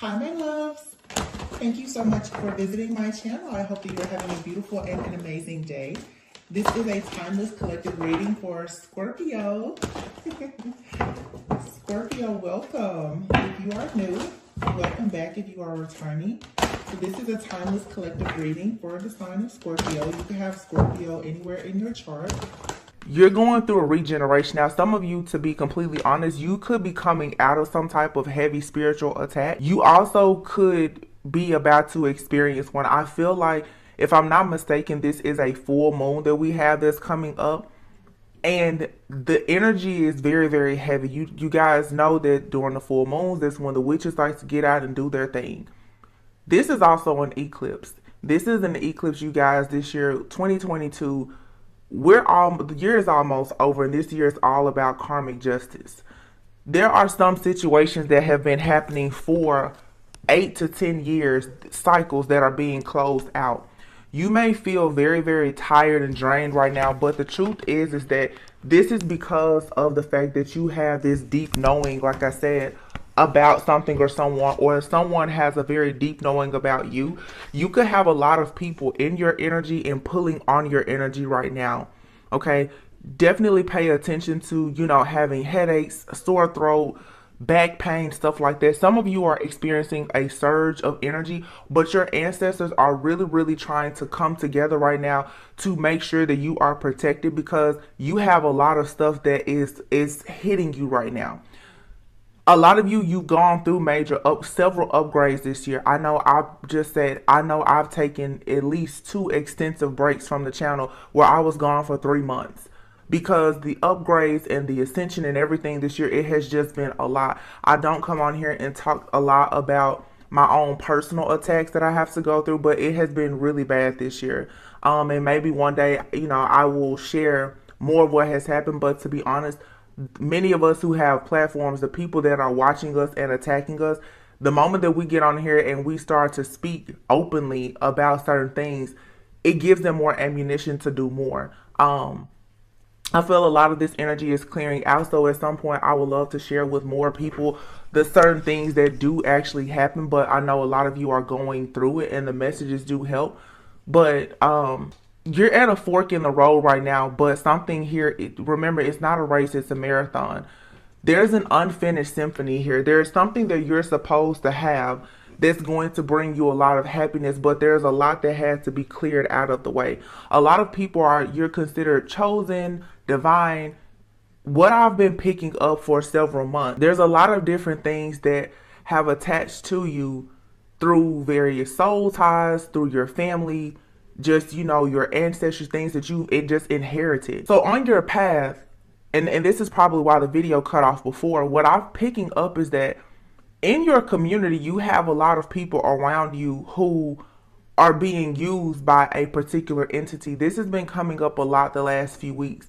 Hi, my loves. Thank you so much for visiting my channel. I hope that you're having a beautiful and an amazing day. This is a timeless collective reading for Scorpio. Scorpio, welcome. If you are new, welcome back if you are returning. So this is a timeless collective reading for the sign of Scorpio. You can have Scorpio anywhere in your chart. You're going through a regeneration. Now, some of you, to be completely honest, you could be coming out of some type of heavy spiritual attack. You also could be about to experience one. I feel like, if I'm not mistaken, this is a full moon that we have that's coming up. And the energy is very, very heavy. You guys know that during the full moons, that's when the witches like to get out and do their thing. This is also an eclipse. This is an eclipse, you guys, this year, 2022. The year is almost over, and this year is all about karmic justice. There are some situations that have been happening for 8 to 10 years, cycles that are being closed out. You may feel very, very tired and drained right now, but the truth is that this is because of the fact that you have this deep knowing, like I said, about something or someone, or someone has a very deep knowing about you. You could have a lot of people in your energy and pulling on your energy right now. Okay, definitely pay attention to, having headaches, sore throat, back pain, stuff like that. Some of you are experiencing a surge of energy, but your ancestors are really, really trying to come together right now to make sure that you are protected, because you have a lot of stuff that is hitting you right now. A lot of you've gone through several upgrades this year. I know I've taken at least 2 extensive breaks from the channel where I was gone for 3 months, because the upgrades and the ascension and everything this year, it has just been a lot. I don't come on here and talk a lot about my own personal attacks that I have to go through, but it has been really bad this year. And maybe one day, I will share more of what has happened, but to be honest, many of us who have platforms, the people that are watching us and attacking us, the moment that we get on here and we start to speak openly about certain things, it gives them more ammunition to do more. I feel a lot of this energy is clearing out, so at some point I would love to share with more people the certain things that do actually happen, but I know a lot of you are going through it and the messages do help. But you're at a fork in the road right now, but something here, remember, it's not a race, it's a marathon. There's an unfinished symphony here. There's something that you're supposed to have that's going to bring you a lot of happiness, but there's a lot that has to be cleared out of the way. A lot of people you're considered chosen, divine. What I've been picking up for several months, there's a lot of different things that have attached to you through various soul ties, through your family, just, your ancestors, things that it just inherited. So on your path, and this is probably why the video cut off before, what I'm picking up is that in your community, you have a lot of people around you who are being used by a particular entity. This has been coming up a lot the last few weeks.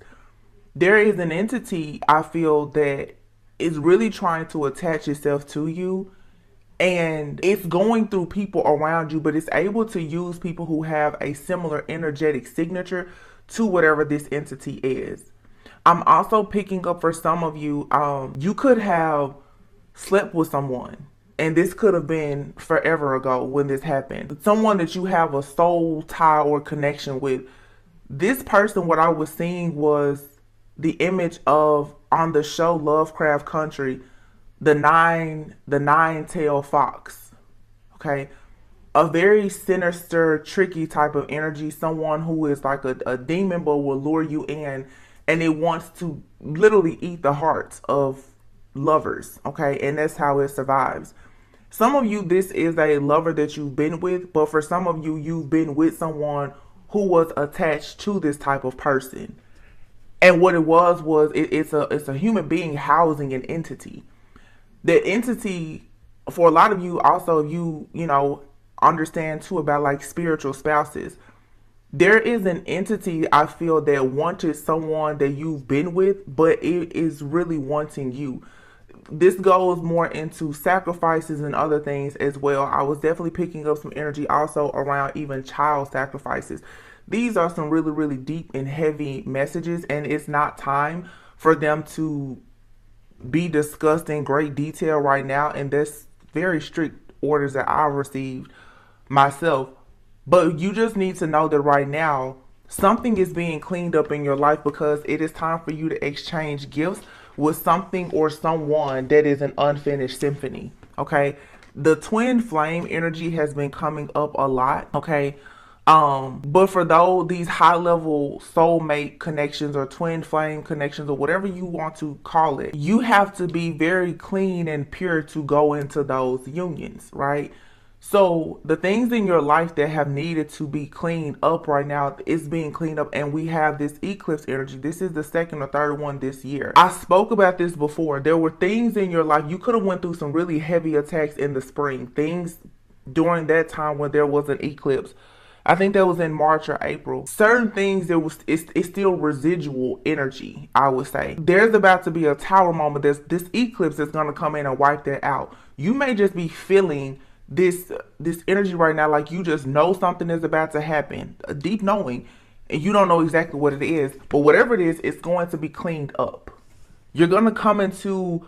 There is an entity, I feel, that is really trying to attach itself to you, and it's going through people around you, but it's able to use people who have a similar energetic signature to whatever this entity is. I'm also picking up for some of you, you could have slept with someone, and this could have been forever ago when this happened. Someone that you have a soul tie or connection with. This person, what I was seeing was the image of, on the show Lovecraft Country, the nine-tailed fox. Okay, a very sinister, tricky type of energy. Someone who is like a demon, but will lure you in, and it wants to literally eat the hearts of lovers. Okay, and that's how it survives. Some of you, this is a lover that you've been with, but for some of you, you've been with someone who was attached to this type of person. And what it was it's a human being housing an entity. That entity, for a lot of you, also, you understand too about like spiritual spouses. There is an entity, I feel, that wanted someone that you've been with, but it is really wanting you. This goes more into sacrifices and other things as well. I was definitely picking up some energy also around even child sacrifices. These are some really, really deep and heavy messages, and it's not time for them to be discussed in great detail right now, and that's very strict orders that I received myself. But you just need to know that right now, something is being cleaned up in your life because it is time for you to exchange gifts with something or someone that is an unfinished symphony. Okay. The twin flame energy has been coming up a lot. Okay. But for these high level soulmate connections or twin flame connections or whatever you want to call it, you have to be very clean and pure to go into those unions, right? So the things in your life that have needed to be cleaned up right now is being cleaned up, and we have this eclipse energy. This is the second or third one this year. I spoke about this before. There were things in your life, you could have went through some really heavy attacks in the spring, things during that time when there was an eclipse. I think that was in March or April. Certain things, it's still residual energy, I would say. There's about to be a tower moment. This eclipse is going to come in and wipe that out. You may just be feeling this energy right now, like you just know something is about to happen, a deep knowing, and you don't know exactly what it is, but whatever it is, it's going to be cleaned up. You're going to come into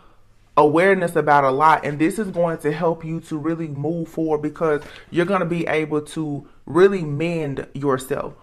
awareness about a lot, and this is going to help you to really move forward because you're going to be able to really mend yourself.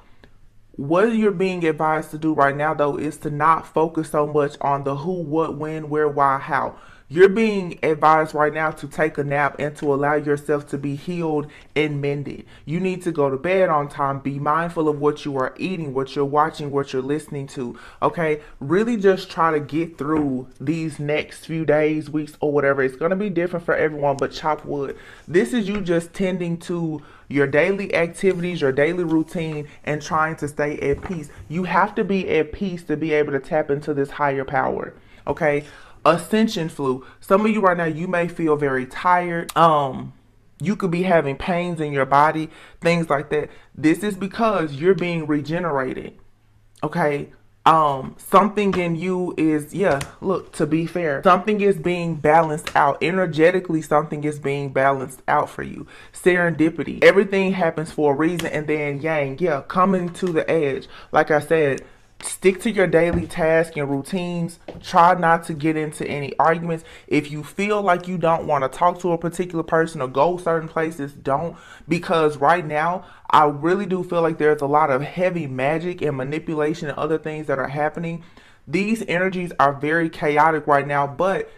What you're being advised to do right now, though, is to not focus so much on the who, what, when, where, why, how. You're being advised right now to take a nap and to allow yourself to be healed and mended. You need to go to bed on time. Be mindful of what you are eating, what you're watching, what you're listening to. Okay? Really just try to get through these next few days, weeks, or whatever. It's going to be different for everyone, but chop wood. This is you just tending to your daily activities, your daily routine, and trying to stay at peace. You have to be at peace to be able to tap into this higher power. Okay? Ascension flu. Some of you right now, you may feel very tired. You could be having pains in your body, things like that. This is because you're being regenerated. Okay. Something in you is, look, to be fair, something is being balanced out. Energetically, something is being balanced out for you. Serendipity. Everything happens for a reason, and then yang, coming to the edge. Like I said, stick to your daily tasks and routines. Try not to get into any arguments. If you feel like you don't want to talk to a particular person or go certain places, don't. Because right now, I really do feel like there's a lot of heavy magic and manipulation and other things that are happening. These energies are very chaotic right now, but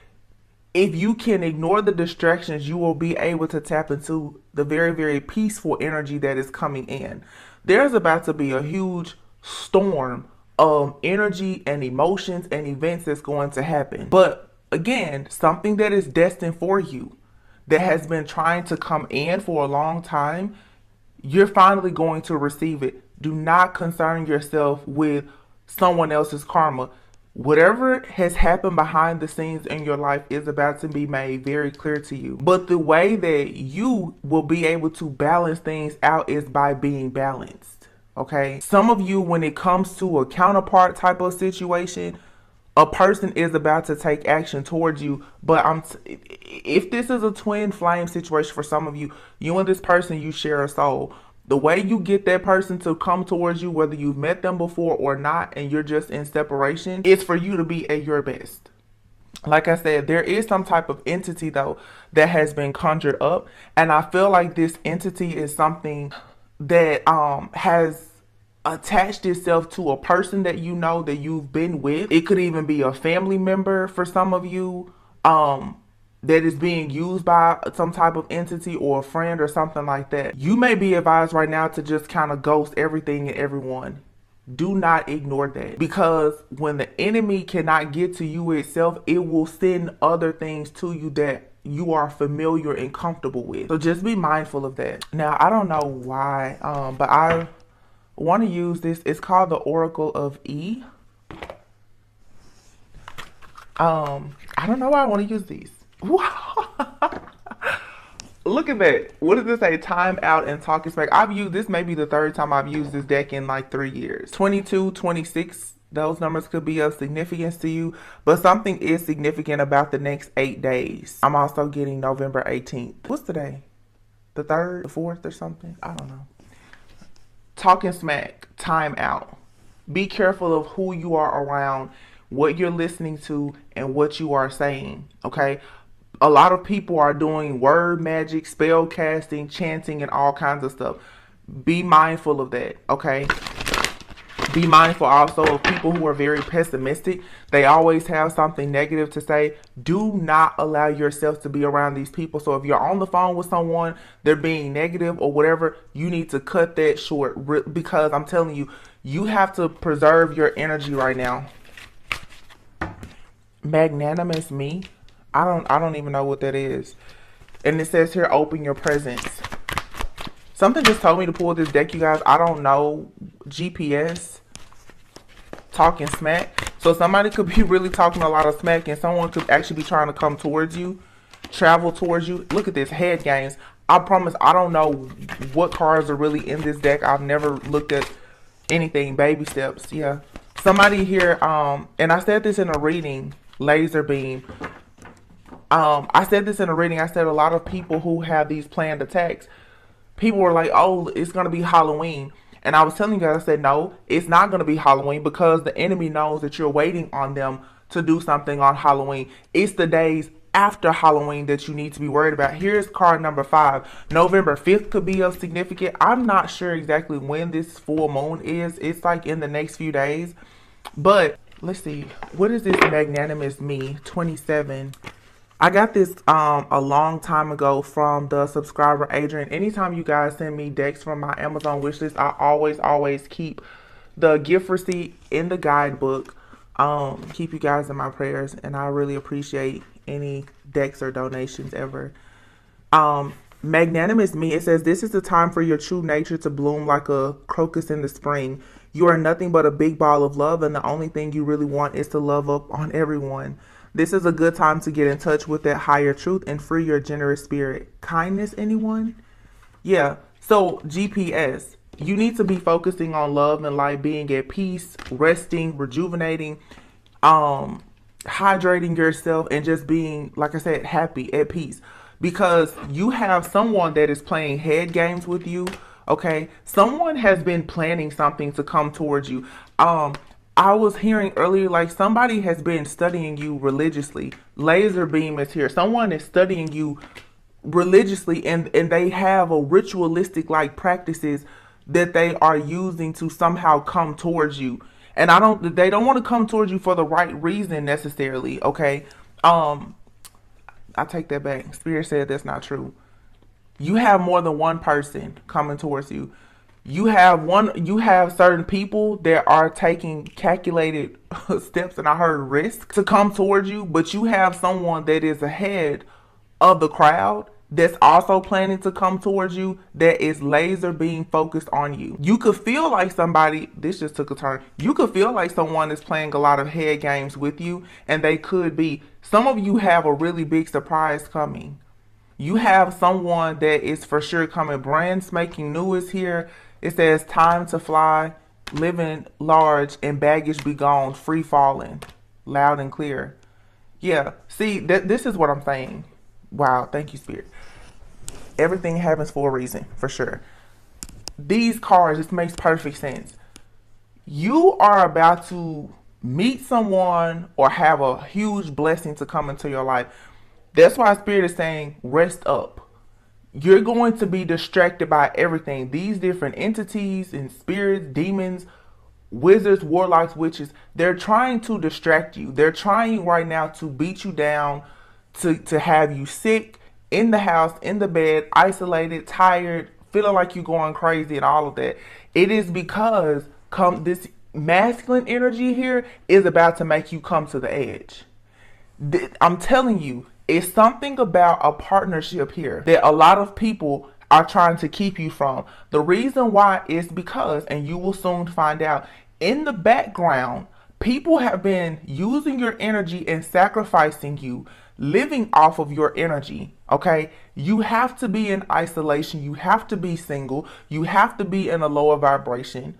if you can ignore the distractions, you will be able to tap into the very, very peaceful energy that is coming in. There's about to be a huge storm energy and emotions and events that's going to happen. But again, something that is destined for you, that has been trying to come in for a long time, you're finally going to receive it. Do not concern yourself with someone else's karma. Whatever has happened behind the scenes in your life is about to be made very clear to you. But the way that you will be able to balance things out is by being balanced. Okay, some of you, when it comes to a counterpart type of situation, a person is about to take action towards you. But if this is a twin flame situation for some of you, you and this person, you share a soul. The way you get that person to come towards you, whether you've met them before or not, and you're just in separation, is for you to be at your best. Like I said, there is some type of entity, though, that has been conjured up. And I feel like this entity is something that has attached itself to a person that you know, that you've been with. It could even be a family member for some of you that is being used by some type of entity, or a friend or something like that. You may be advised right now to just kind of ghost everything and everyone. Do not ignore that, because when the enemy cannot get to you itself, it will send other things to you that you are familiar and comfortable with. So just be mindful of that. Now, I don't know why, but I want to use this. It's called the Oracle of E. I don't know why I want to use these. Look at that. What does it say? Time out and talking smack. I've used this, maybe the third time I've used this deck in like 3 years. 22, 26, those numbers could be of significance to you, but something is significant about the next 8 days. I'm also getting November 18th. What's today? The 3rd, the 4th or something? I don't know. Talking smack, time out. Be careful of who you are around, what you're listening to, and what you are saying, okay? A lot of people are doing word magic, spell casting, chanting, and all kinds of stuff. Be mindful of that, okay? Be mindful also of people who are very pessimistic. They always have something negative to say. Do not allow yourself to be around these people. So if you're on the phone with someone, they're being negative or whatever, you need to cut that short, because I'm telling you, you have to preserve your energy right now. Magnanimous me? I don't even know what that is. And it says here, open your presence. Something just told me to pull this deck, you guys. I don't know. GPS. Talking smack. So somebody could be really talking a lot of smack, and someone could actually be trying to come towards you, travel towards you. Look at this, head games. I promise I don't know what cards are really in this deck. I've never looked at anything. Baby steps. Yeah. Somebody here, and I said this in a reading, laser beam. I said this in a reading. I said a lot of people who have these planned attacks, people were like, oh, it's going to be Halloween. And I was telling you guys, I said, no, it's not going to be Halloween, because the enemy knows that you're waiting on them to do something on Halloween. It's the days after Halloween that you need to be worried about. Here's card number 5. November 5th could be of significant. I'm not sure exactly when this full moon is. It's like in the next few days. But let's see. What is this magnanimous me? 27. I got this a long time ago from the subscriber Adrian. Anytime you guys send me decks from my Amazon wishlist, I always keep the gift receipt in the guidebook. Keep you guys in my prayers, and I really appreciate any decks or donations ever. Magnanimous me, it says, this is the time for your true nature to bloom like a crocus in the spring. You are nothing but a big ball of love, and the only thing you really want is to love up on everyone. This is a good time to get in touch with that higher truth and free your generous spirit. Kindness, anyone? Yeah. So GPS, you need to be focusing on love and light, being at peace, resting, rejuvenating, hydrating yourself, and just being, like I said, happy, at peace. Because you have someone that is playing head games with you. Okay. Someone has been planning something to come towards you. I was hearing earlier, like somebody has been studying you religiously. Laser beam is here. Someone is studying you religiously, and they have a ritualistic like practices that they are using to somehow come towards you. And they don't want to come towards you for the right reason necessarily. Okay. I take that back. Spirit said that's not true. You have more than one person coming towards you. You have certain people that are taking calculated steps, and I heard risk, to come towards you, but you have someone that is ahead of the crowd that's also planning to come towards you, that is laser being focused on you. You could feel like somebody, this just took a turn, you could feel like someone is playing a lot of head games with you, and they could be. Some of you have a really big surprise coming. You have someone that is for sure coming. Brand spanking new is here. It says, time to fly, living large, and baggage be gone, free falling, loud and clear. Yeah, see, this is what I'm saying. Wow, thank you, Spirit. Everything happens for a reason, for sure. These cards, this makes perfect sense. You are about to meet someone or have a huge blessing to come into your life. That's why Spirit is saying, rest up. You're going to be distracted by everything. These different entities and spirits, demons, wizards, warlocks, witches, they're trying to distract you. They're trying right now to beat you down, to have you sick, in the house, in the bed, isolated, tired, feeling like you're going crazy and all of that. It is because this masculine energy here is about to make you come to the edge. I'm telling you, it's something about a partnership here that a lot of people are trying to keep you from. The reason why is because, and you will soon find out, in the background, people have been using your energy and sacrificing you, living off of your energy. Okay, you have to be in isolation. You have to be single. You have to be in a lower vibration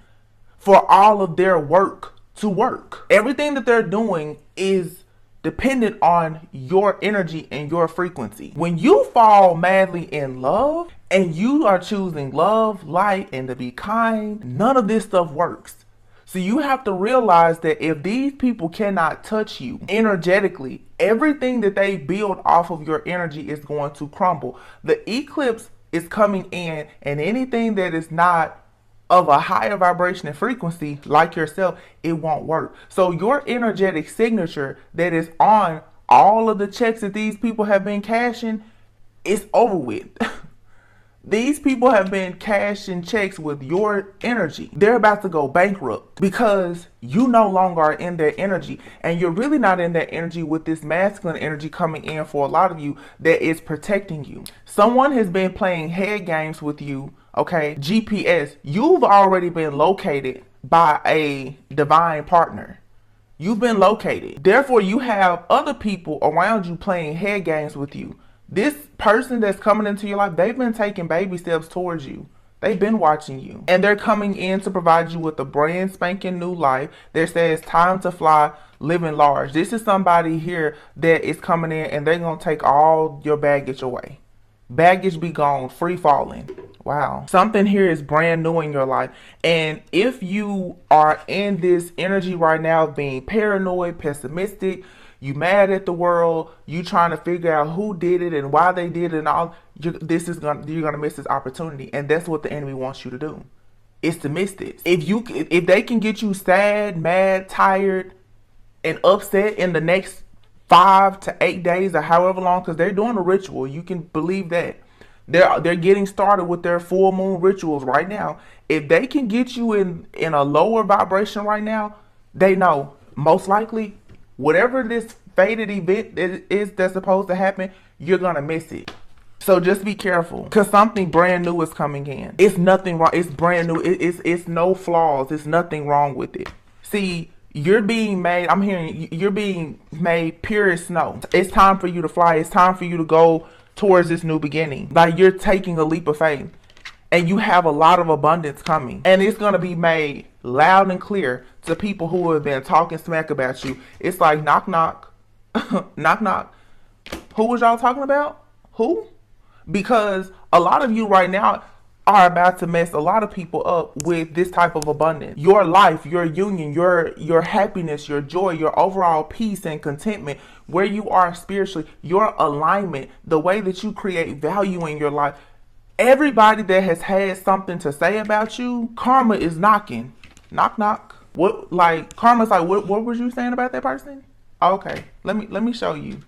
for all of their work to work. Everything that they're doing is dependent on your energy and your frequency. When you fall madly in love and you are choosing love, light, and to be kind, none of this stuff works. So you have to realize that if these people cannot touch you energetically, everything that they build off of your energy is going to crumble. The eclipse is coming in, and anything that is not of a higher vibration and frequency like yourself, it won't work. So your energetic signature that is on all of the checks that these people have been cashing, it's over with. These people have been cashing checks with your energy. They're about to go bankrupt because you no longer are in their energy, and you're really not in that energy with this masculine energy coming in for a lot of you that is protecting you. Someone has been playing head games with you, okay? GPS, you've already been located by a divine partner. You've been located. Therefore, you have other people around you playing head games with you. This person that's coming into your life, they've been taking baby steps towards you. They've been watching you. And they're coming in to provide you with a brand spanking new life that says time to fly, living large. This is somebody here that is coming in and they're going to take all your baggage away. Baggage be gone, free falling. Wow. Something here is brand new in your life. And if you are in this energy right now of being paranoid, pessimistic, you mad at the world, you trying to figure out who did it and why they did it and all, you're gonna miss this opportunity. And that's what the enemy wants you to do, is to miss this. If they can get you sad, mad, tired, and upset in the next 5 to 8 days or however long, because they're doing a ritual, you can believe that. They're getting started with their full moon rituals right now. If they can get you in a lower vibration right now, they know most likely whatever this fated event is that's supposed to happen, you're going to miss it. So just be careful, because something brand new is coming in. It's nothing wrong. It's brand new. It's no flaws. It's nothing wrong with it. See, you're being made, I'm hearing you're being made pure as snow. It's time for you to fly. It's time for you to go towards this new beginning. Like, you're taking a leap of faith. And you have a lot of abundance coming. And it's going to be made loud and clear to people who have been talking smack about you. It's like, knock, knock. Knock, knock. Who was y'all talking about? Who? Because a lot of you right now are about to mess a lot of people up with this type of abundance. Your life, your union, your happiness, your joy, your overall peace and contentment, where you are spiritually, your alignment, the way that you create value in your life. Everybody that has had something to say about you, karma is knocking. Knock, knock. What, like, karma's like, what was you saying about that person? Okay, let me show you.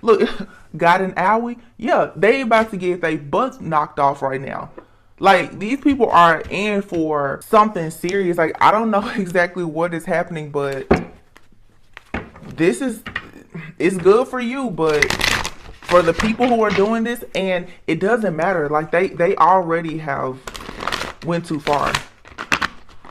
Look, got an owie? Yeah, they about to get their butts knocked off right now. Like, these people are in for something serious. Like, I don't know exactly what is happening, but it's good for you, but for the people who are doing this, and it doesn't matter. Like, they already have went too far.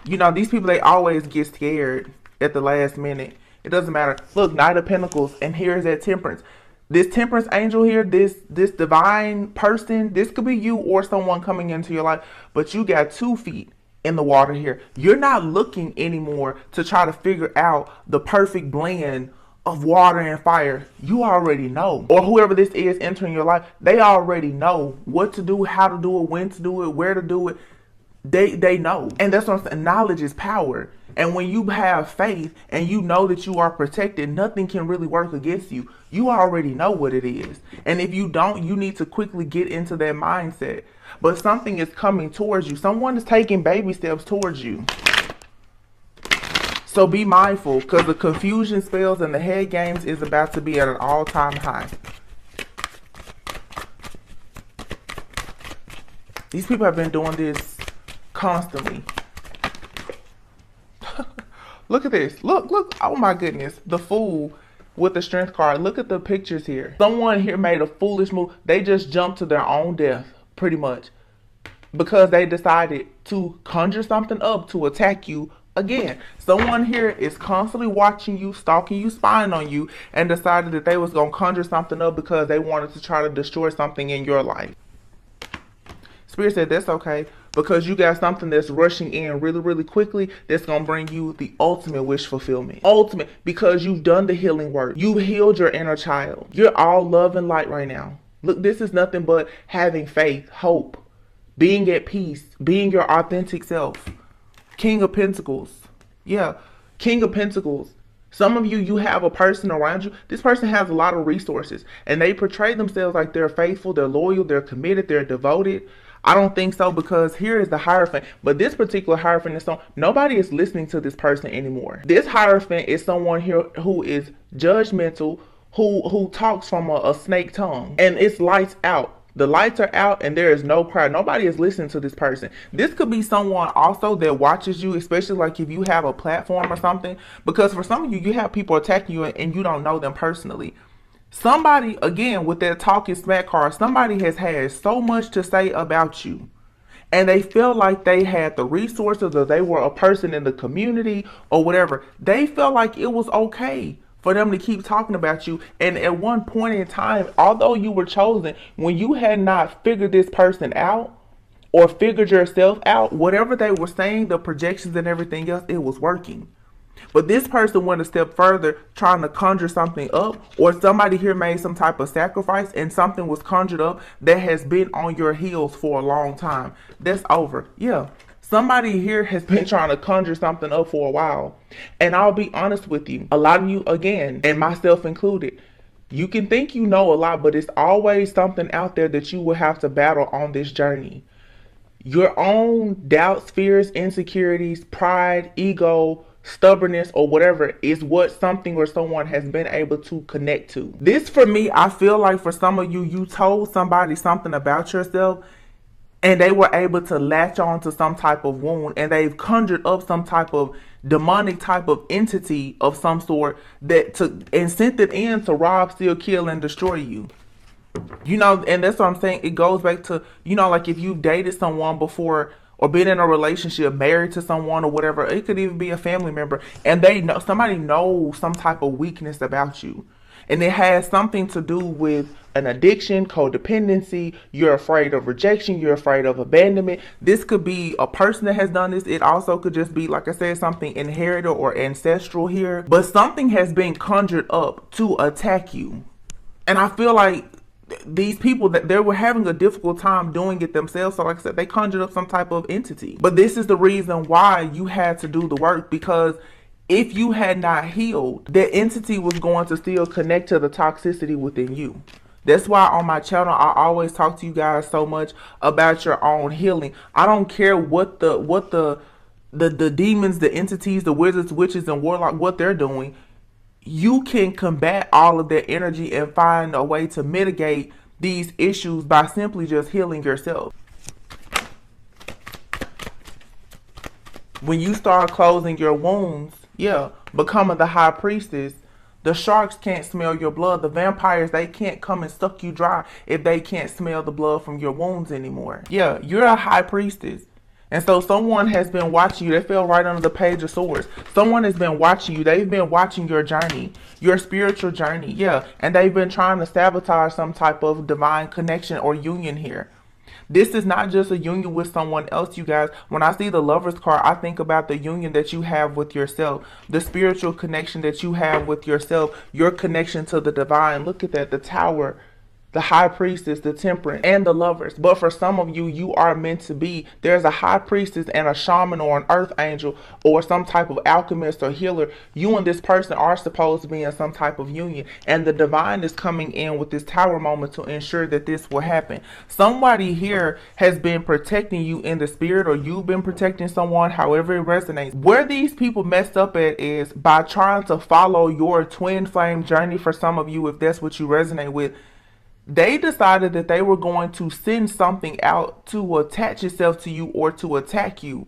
You know, these people, they always get scared at the last minute. It doesn't matter. Look, Knight of Pentacles, and here's that Temperance. This Temperance angel here, this divine person, this could be you or someone coming into your life, but you got 2 feet in the water here. You're not looking anymore to try to figure out the perfect blend of water and fire. You already know. Or whoever this is entering your life, they already know what to do, how to do it, when to do it, where to do it. They know. And that's what I'm saying. Knowledge is power. And when you have faith and you know that you are protected, nothing can really work against you. You already know what it is. And if you don't, you need to quickly get into that mindset. But something is coming towards you. Someone is taking baby steps towards you. So be mindful, because the confusion spells and the head games is about to be at an all-time high. These people have been doing this constantly. Look at this. Look. Oh my goodness. The Fool with the Strength card. Look at the pictures here. Someone here made a foolish move. They just jumped to their own death, pretty much, because they decided to conjure something up to attack you again. Someone here is constantly watching you, stalking you, spying on you, and decided that they was going to conjure something up because they wanted to try to destroy something in your life. Spirit said that's okay, because you got something that's rushing in really, really quickly that's going to bring you the ultimate wish fulfillment. Ultimate, because you've done the healing work. You've healed your inner child. You're all love and light right now. Look, this is nothing but having faith, hope, being at peace, being your authentic self. King of Pentacles. Yeah. King of Pentacles. Some of you, you have a person around you. This person has a lot of resources and they portray themselves like they're faithful, they're loyal, they're committed, they're devoted. I don't think so, because here is the Hierophant. But this particular Hierophant is nobody is listening to this person anymore. This Hierophant is someone here who is judgmental, who talks from a snake tongue, and it's lights out. The lights are out and there is no crowd. Nobody is listening to this person. This could be someone also that watches you, especially like if you have a platform or something. Because for some of you, you have people attacking you and you don't know them personally. Somebody, again, with their talking smack card, somebody has had so much to say about you. And they feel like they had the resources, or they were a person in the community or whatever. They felt like it was okay for them to keep talking about you. And at one point in time, although you were chosen, when you had not figured this person out or figured yourself out, whatever they were saying, the projections and everything else, it was working. But this person went a step further, trying to conjure something up, or somebody here made some type of sacrifice and something was conjured up that has been on your heels for a long time. That's over. Yeah. Somebody here has been trying to conjure something up for a while. And I'll be honest with you, a lot of you, again, and myself included, you can think you know a lot, but it's always something out there that you will have to battle on this journey. Your own doubts, fears, insecurities, pride, ego, stubbornness, or whatever is what something or someone has been able to connect to. This, for me, I feel like for some of you, you told somebody something about yourself and they were able to latch on to some type of wound, and they've conjured up some type of demonic type of entity of some sort and sent it in to rob, steal, kill, and destroy you. You know, and that's what I'm saying. It goes back to, you know, like if you've dated someone before or been in a relationship, married to someone or whatever, it could even be a family member, and they know, somebody knows some type of weakness about you. And it has something to do with an addiction, codependency. You're afraid of rejection. You're afraid of abandonment. This could be a person that has done this. It also could just be, like I said, something inherited or ancestral here. But something has been conjured up to attack you. And I feel like these people, that they were having a difficult time doing it themselves. So like I said, they conjured up some type of entity. But this is the reason why you had to do the work, because if you had not healed, that entity was going to still connect to the toxicity within you. That's why on my channel, I always talk to you guys so much about your own healing. I don't care what the demons, the entities, the wizards, witches, and warlock, what they're doing. You can combat all of their energy and find a way to mitigate these issues by simply just healing yourself. When you start closing your wounds, becoming the high priestess, the sharks can't smell your blood. The vampires, they can't come and suck you dry if they can't smell the blood from your wounds anymore. Yeah, you're a high priestess. And so someone has been watching you. They fell right under the Page of Swords. Someone has been watching you. They've been watching your journey, your spiritual journey. Yeah, and they've been trying to sabotage some type of divine connection or union here. This is not just a union with someone else, you guys. When I see the Lover's card, I think about the union that you have with yourself, the spiritual connection that you have with yourself, your connection to the divine. Look at that, the Tower, the High Priestess, the Temperance, and the Lovers. But for some of you, you are meant to be. There's a High Priestess and a shaman or an earth angel or some type of alchemist or healer. You and this person are supposed to be in some type of union. And the divine is coming in with this Tower moment to ensure that this will happen. Somebody here has been protecting you in the spirit, or you've been protecting someone, however it resonates. Where these people messed up at is by trying to follow your twin flame journey. For some of you, if that's what you resonate with, they decided that they were going to send something out to attach itself to you or to attack you.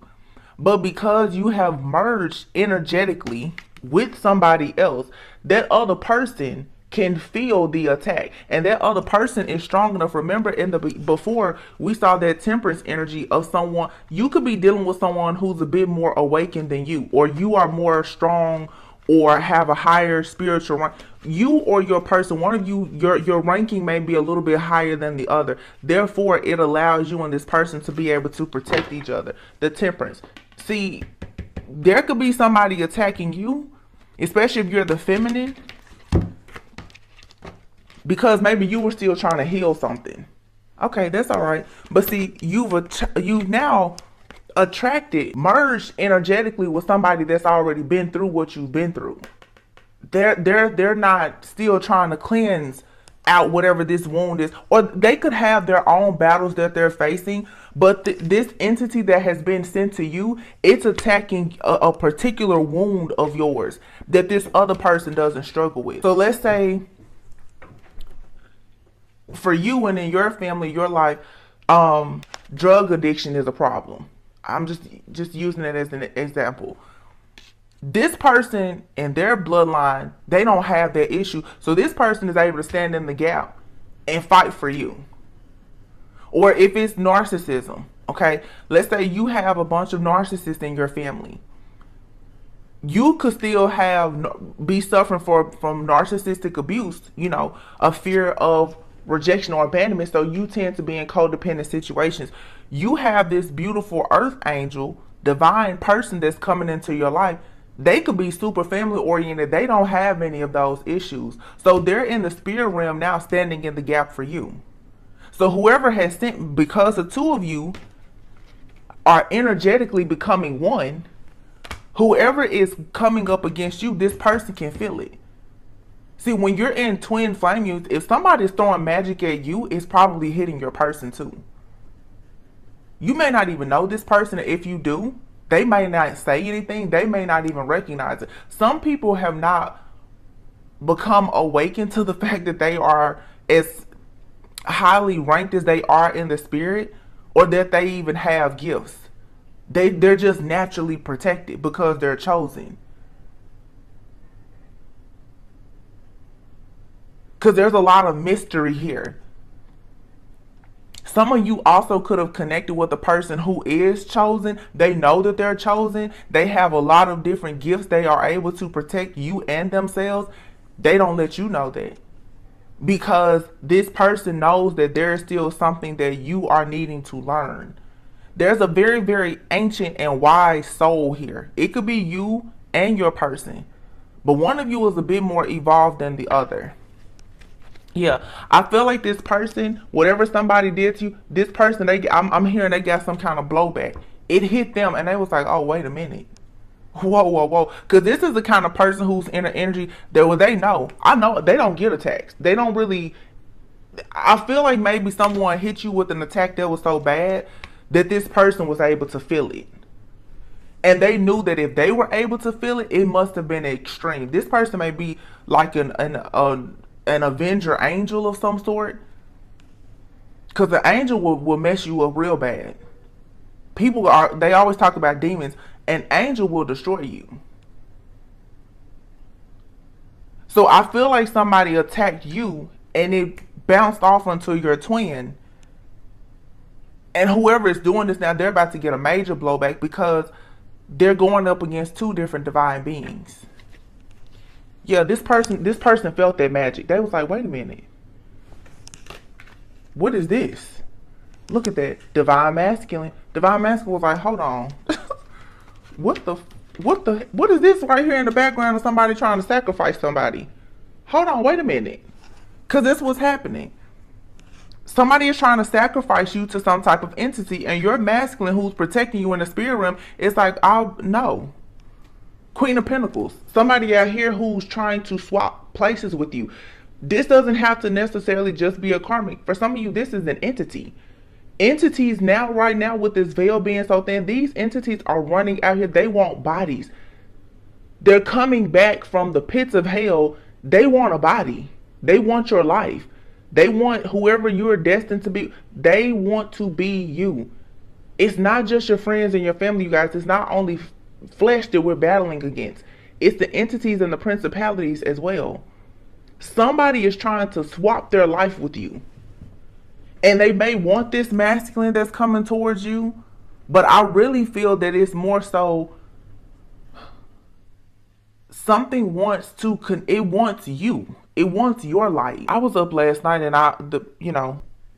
But because you have merged energetically with somebody else, that other person can feel the attack. And that other person is strong enough. Remember, before we saw that Temperance energy of someone, you could be dealing with someone who's a bit more awakened than you, or you are more strong or have a higher spiritual rank. You or your person, one of you, your ranking may be a little bit higher than the other. Therefore, it allows you and this person to be able to protect each other. The Temperance. See, there could be somebody attacking you, especially if you're the feminine, because maybe you were still trying to heal something. Okay, that's all right. But see, you've now attracted, merged energetically with somebody that's already been through what you've been through. They're not still trying to cleanse out whatever this wound is, or they could have their own battles that they're facing, but this entity that has been sent to you, it's attacking a particular wound of yours that this other person doesn't struggle with. So let's say for you and in your family, your life, drug addiction is a problem. I'm just using it as an example. This person in their bloodline, they don't have that issue. So this person is able to stand in the gap and fight for you. Or if it's narcissism, okay, let's say you have a bunch of narcissists in your family. You could still be suffering from narcissistic abuse, a fear of rejection or abandonment. So you tend to be in codependent situations. You have this beautiful earth angel, divine person that's coming into your life. They could be super family oriented. They don't have any of those issues. So they're in the spirit realm now, standing in the gap for you. So whoever has sent, because the two of you are energetically becoming one, whoever is coming up against you, this person can feel it. See, when you're in twin flame use, if somebody's throwing magic at you, it's probably hitting your person too. You may not even know this person. If you do, they may not say anything. They may not even recognize it. Some people have not become awakened to the fact that they are as highly ranked as they are in the spirit, or that they even have gifts. They're just naturally protected because they're chosen. Because there's a lot of mystery here. Some of you also could have connected with a person who is chosen. They know that they're chosen. They have a lot of different gifts. They are able to protect you and themselves. They don't let you know that, because this person knows that there is still something that you are needing to learn. There's a very, very ancient and wise soul here. It could be you and your person, but one of you is a bit more evolved than the other. Yeah, I feel like this person, whatever somebody did to you, this person, I'm hearing they got some kind of blowback. It hit them and they was like, oh, wait a minute. Whoa. Because this is the kind of person who's in an energy that they know. I know they don't get attacks. They don't really. I feel like maybe someone hit you with an attack that was so bad that this person was able to feel it. And they knew that if they were able to feel it, it must have been extreme. This person may be like an avenger angel of some sort, because the angel will mess you up real bad. They always talk about demons. An angel will destroy you. So I feel like somebody attacked you and it bounced off onto your twin, and whoever is doing this now, they're about to get a major blowback because they're going up against two different divine beings. Yeah, this person felt that magic. They was like, wait a minute. What is this? Look at that. Divine masculine. Divine masculine was like, hold on. What is this right here in the background of somebody trying to sacrifice somebody? Hold on, wait a minute. Because this was happening. Somebody is trying to sacrifice you to some type of entity, and your masculine who's protecting you in the spirit realm is like, no. Queen of Pentacles. Somebody out here who's trying to swap places with you. This doesn't have to necessarily just be a karmic. For some of you, this is an entity. Entities right now with this veil being so thin, these entities are running out here. They want bodies. They're coming back from the pits of hell. They want a body. They want your life. They want whoever you're destined to be. They want to be you. It's not just your friends and your family, you guys. It's not only flesh that we're battling against. It's the entities and the principalities as well. Somebody is trying to swap their life with you. And they may want this masculine that's coming towards you, but I really feel that it's more so something wants you. It wants your light. I was up last night and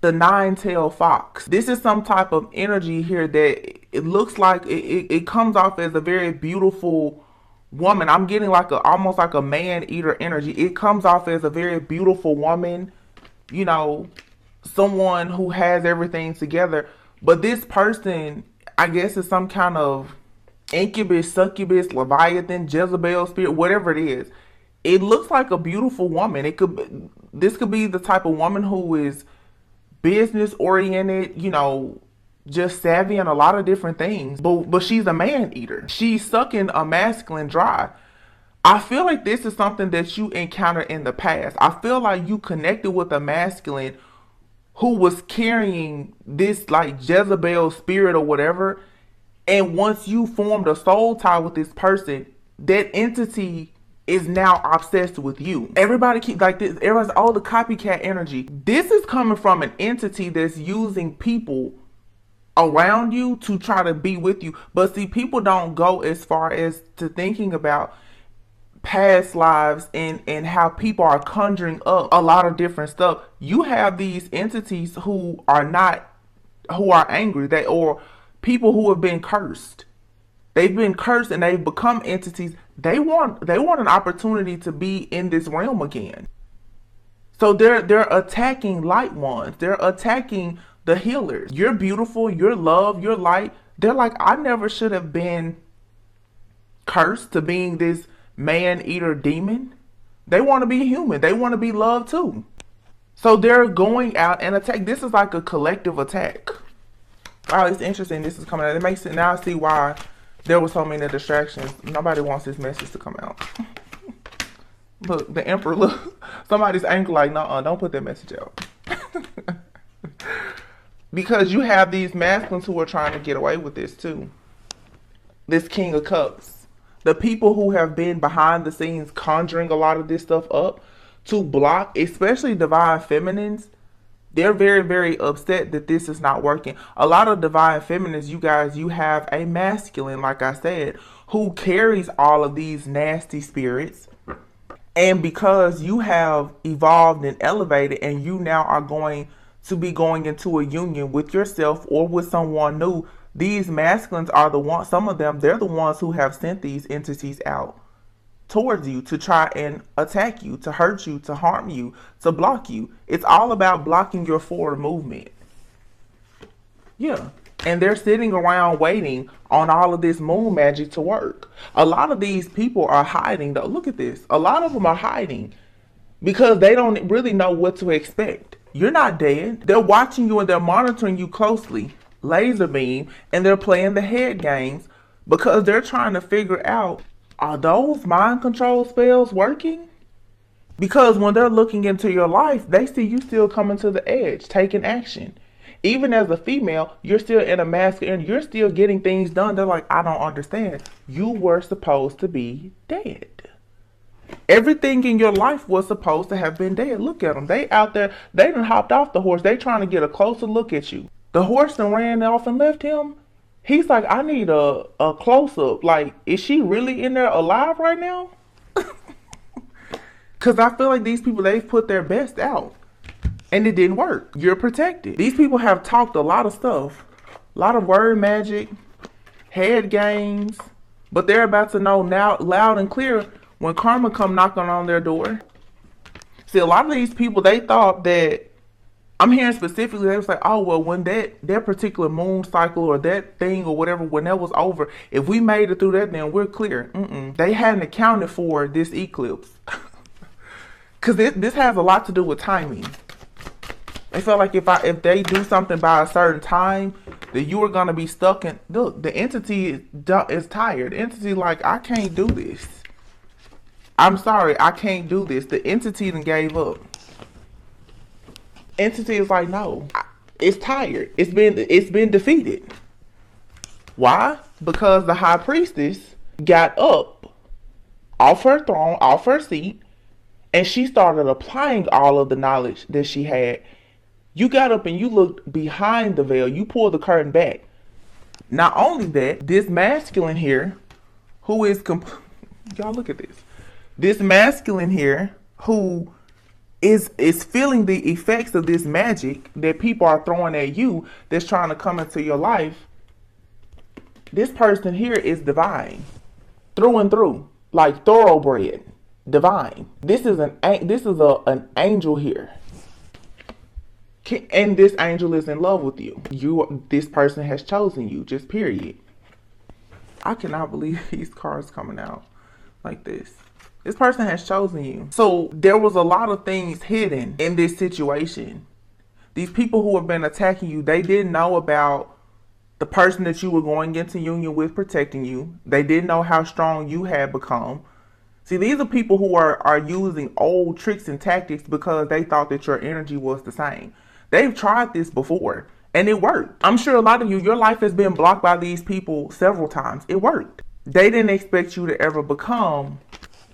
the nine-tailed fox. This is some type of energy here that it looks like it comes off as a very beautiful woman. I'm getting almost like a man-eater energy. It comes off as a very beautiful woman, someone who has everything together. But this person, I guess it's some kind of incubus, succubus, leviathan, Jezebel spirit, whatever it is. It looks like a beautiful woman. This could be the type of woman who is business oriented, you know, just savvy in a lot of different things. But she's a man eater. She's sucking a masculine dry. I feel like this is something that you encountered in the past. I feel like you connected with a masculine who was carrying this like Jezebel spirit or whatever. And once you formed a soul tie with this person, that entity is now obsessed with you. Everybody keep like this. Everyone's all the copycat energy. This is coming from an entity that's using people around you to try to be with you. But see, people don't go as far as to thinking about past lives and how people are conjuring up a lot of different stuff. You have these entities who are angry, or people who have been cursed. They've been cursed and they've become entities. They want an opportunity to be in this realm again. So they're attacking light ones. They're attacking the healers. You're beautiful, you're love, you're light. They're like, I never should have been cursed to being this man-eater demon. They want to be human. They want to be loved too. So they're going out and attack. This is like a collective attack. Wow, it's interesting. This is coming out. It makes it now. I see why there were so many distractions. Nobody wants this message to come out. Look, the Emperor. Look, somebody's angry. Like, no, don't put that message out. Because you have these masculines who are trying to get away with this too. This King of Cups. The people who have been behind the scenes conjuring a lot of this stuff up to block, especially divine feminines, they're very, very upset that this is not working. A lot of divine feminines, you guys, you have a masculine, like I said, who carries all of these nasty spirits. And because you have evolved and elevated and you now are going to be going into a union with yourself or with someone new, these masculines are the ones, some of them, they're the ones who have sent these entities out towards you to try and attack you, to hurt you, to harm you, to block you. It's all about blocking your forward movement. Yeah. And they're sitting around waiting on all of this moon magic to work. A lot of these people are hiding though. Look at this. A lot of them are hiding because they don't really know what to expect. You're not dead. They're watching you and they're monitoring you closely. Laser beam, and they're playing the head games because they're trying to figure out, are those mind control spells working? Because when they're looking into your life, they see you still coming to the edge, taking action. Even as a female, you're still in a masculine, you're still getting things done. They're like, I don't understand. You were supposed to be dead. Everything in your life was supposed to have been dead. Look at them. They out there, they done hopped off the horse. They trying to get a closer look at you. The horse done ran off and left him. He's like, I need a close-up. Like, is she really in there alive right now? Because I feel like these people, they've put their best out. And it didn't work. You're protected. These people have talked a lot of stuff. A lot of word magic, head games. But they're about to know now loud and clear when karma come knocking on their door. See, a lot of these people, they thought that, I'm hearing specifically, they was like, oh, well, when that particular moon cycle or that thing or whatever, when that was over, if we made it through that, then we're clear. They hadn't accounted for this eclipse. Because this has a lot to do with timing. They felt like if they do something by a certain time, that you were going to be stuck in, look, the entity is tired. The entity like, I can't do this. I'm sorry, I can't do this. The entity then gave up. Entity is like, no, it's tired. It's been defeated. Why? Because the high priestess got up off her throne, off her seat, and she started applying all of the knowledge that she had. You got up and you looked behind the veil. You pulled the curtain back. Not only that, this masculine here, who is y'all look at this. This masculine here, who is feeling the effects of this magic that people are throwing at you, that's trying to come into your life. This person here is divine, through and through, like thoroughbred, divine. This is an angel here. And this angel is in love with you. This person has chosen you, just period. I cannot believe these cards coming out like this. This person has chosen you. So there was a lot of things hidden in this situation. These people who have been attacking you, they didn't know about the person that you were going into union with protecting you. They didn't know how strong you had become. See, these are people who are using old tricks and tactics because they thought that your energy was the same. They've tried this before and it worked. I'm sure a lot of you, your life has been blocked by these people several times. It worked. They didn't expect you to ever become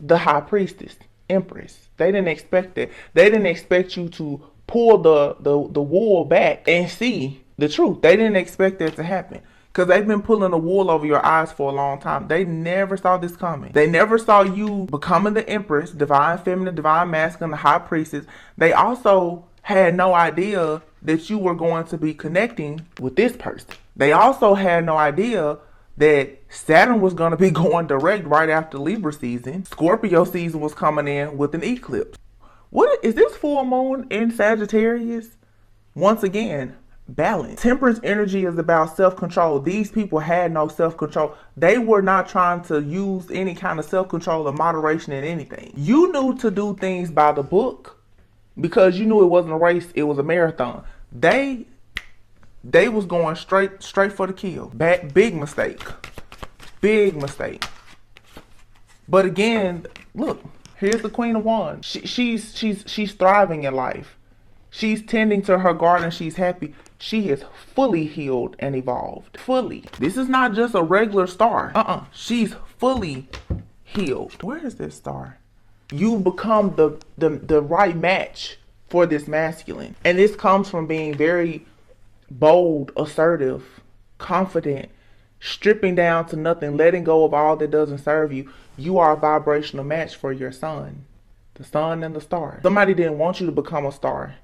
the high priestess, empress. They didn't expect that. They didn't expect you to pull the wool back and see the truth. They didn't expect that to happen because they've been pulling the wool over your eyes for a long time. They never saw this coming. They never saw you becoming the empress, divine feminine, divine masculine, the high priestess. They also had no idea that you were going to be connecting with this person. They also had no idea that Saturn was going to be going direct right after Libra season. Scorpio season was coming in with an eclipse. What is this full moon in Sagittarius? Once again, balance. Temperance energy is about self-control. These people had no self-control. They were not trying to use any kind of self-control or moderation in anything. You knew to do things by the book because you knew it wasn't a race, it was a marathon. They was going straight for the kill. Big mistake. Big mistake. But again, look, here's the Queen of Wands. She's thriving in life. She's tending to her garden. She's happy. She is fully healed and evolved. Fully. This is not just a regular star. She's fully healed. Where is this star? You've become the right match for this masculine. And this comes from being very bold, assertive, confident, stripping down to nothing, letting go of all that doesn't serve you. You are a vibrational match for your sun. The sun and the star. Somebody didn't want you to become a star.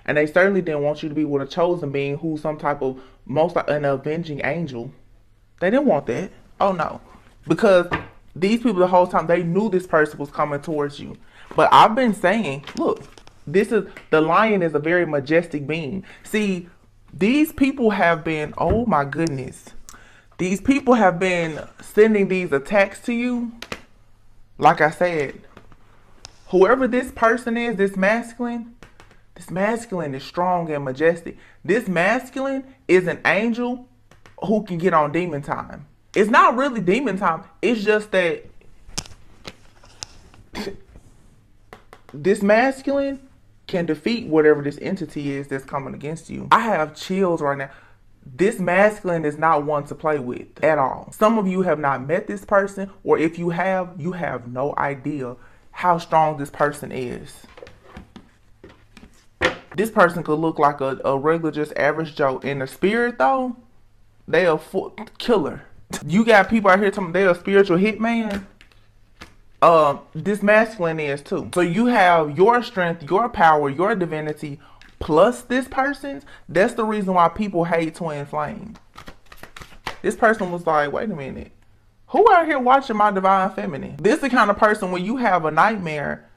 And they certainly didn't want you to be with a chosen being who's some type of an avenging angel. They didn't want that. Oh no. Because these people the whole time, they knew this person was coming towards you. But I've been saying, look, the lion is a very majestic being. See, these people have been, oh my goodness. These people have been sending these attacks to you. Like I said, whoever this person is, this masculine is strong and majestic. This masculine is an angel who can get on demon time. It's not really demon time. It's just that this masculine can defeat whatever this entity is that's coming against you. I have chills right now. This masculine is not one to play with at all. Some of you have not met this person, or if you have no idea how strong this person is. This person could look like a regular, just average Joe. In the spirit, though, they are full killer. You got people out here telling me they're a spiritual hitman. This masculine is too. So you have your strength, your power, your divinity, plus this person's. That's the reason why people hate twin flame. This person was like, wait a minute. Who out here watching my divine feminine? This is the kind of person when you have a nightmare,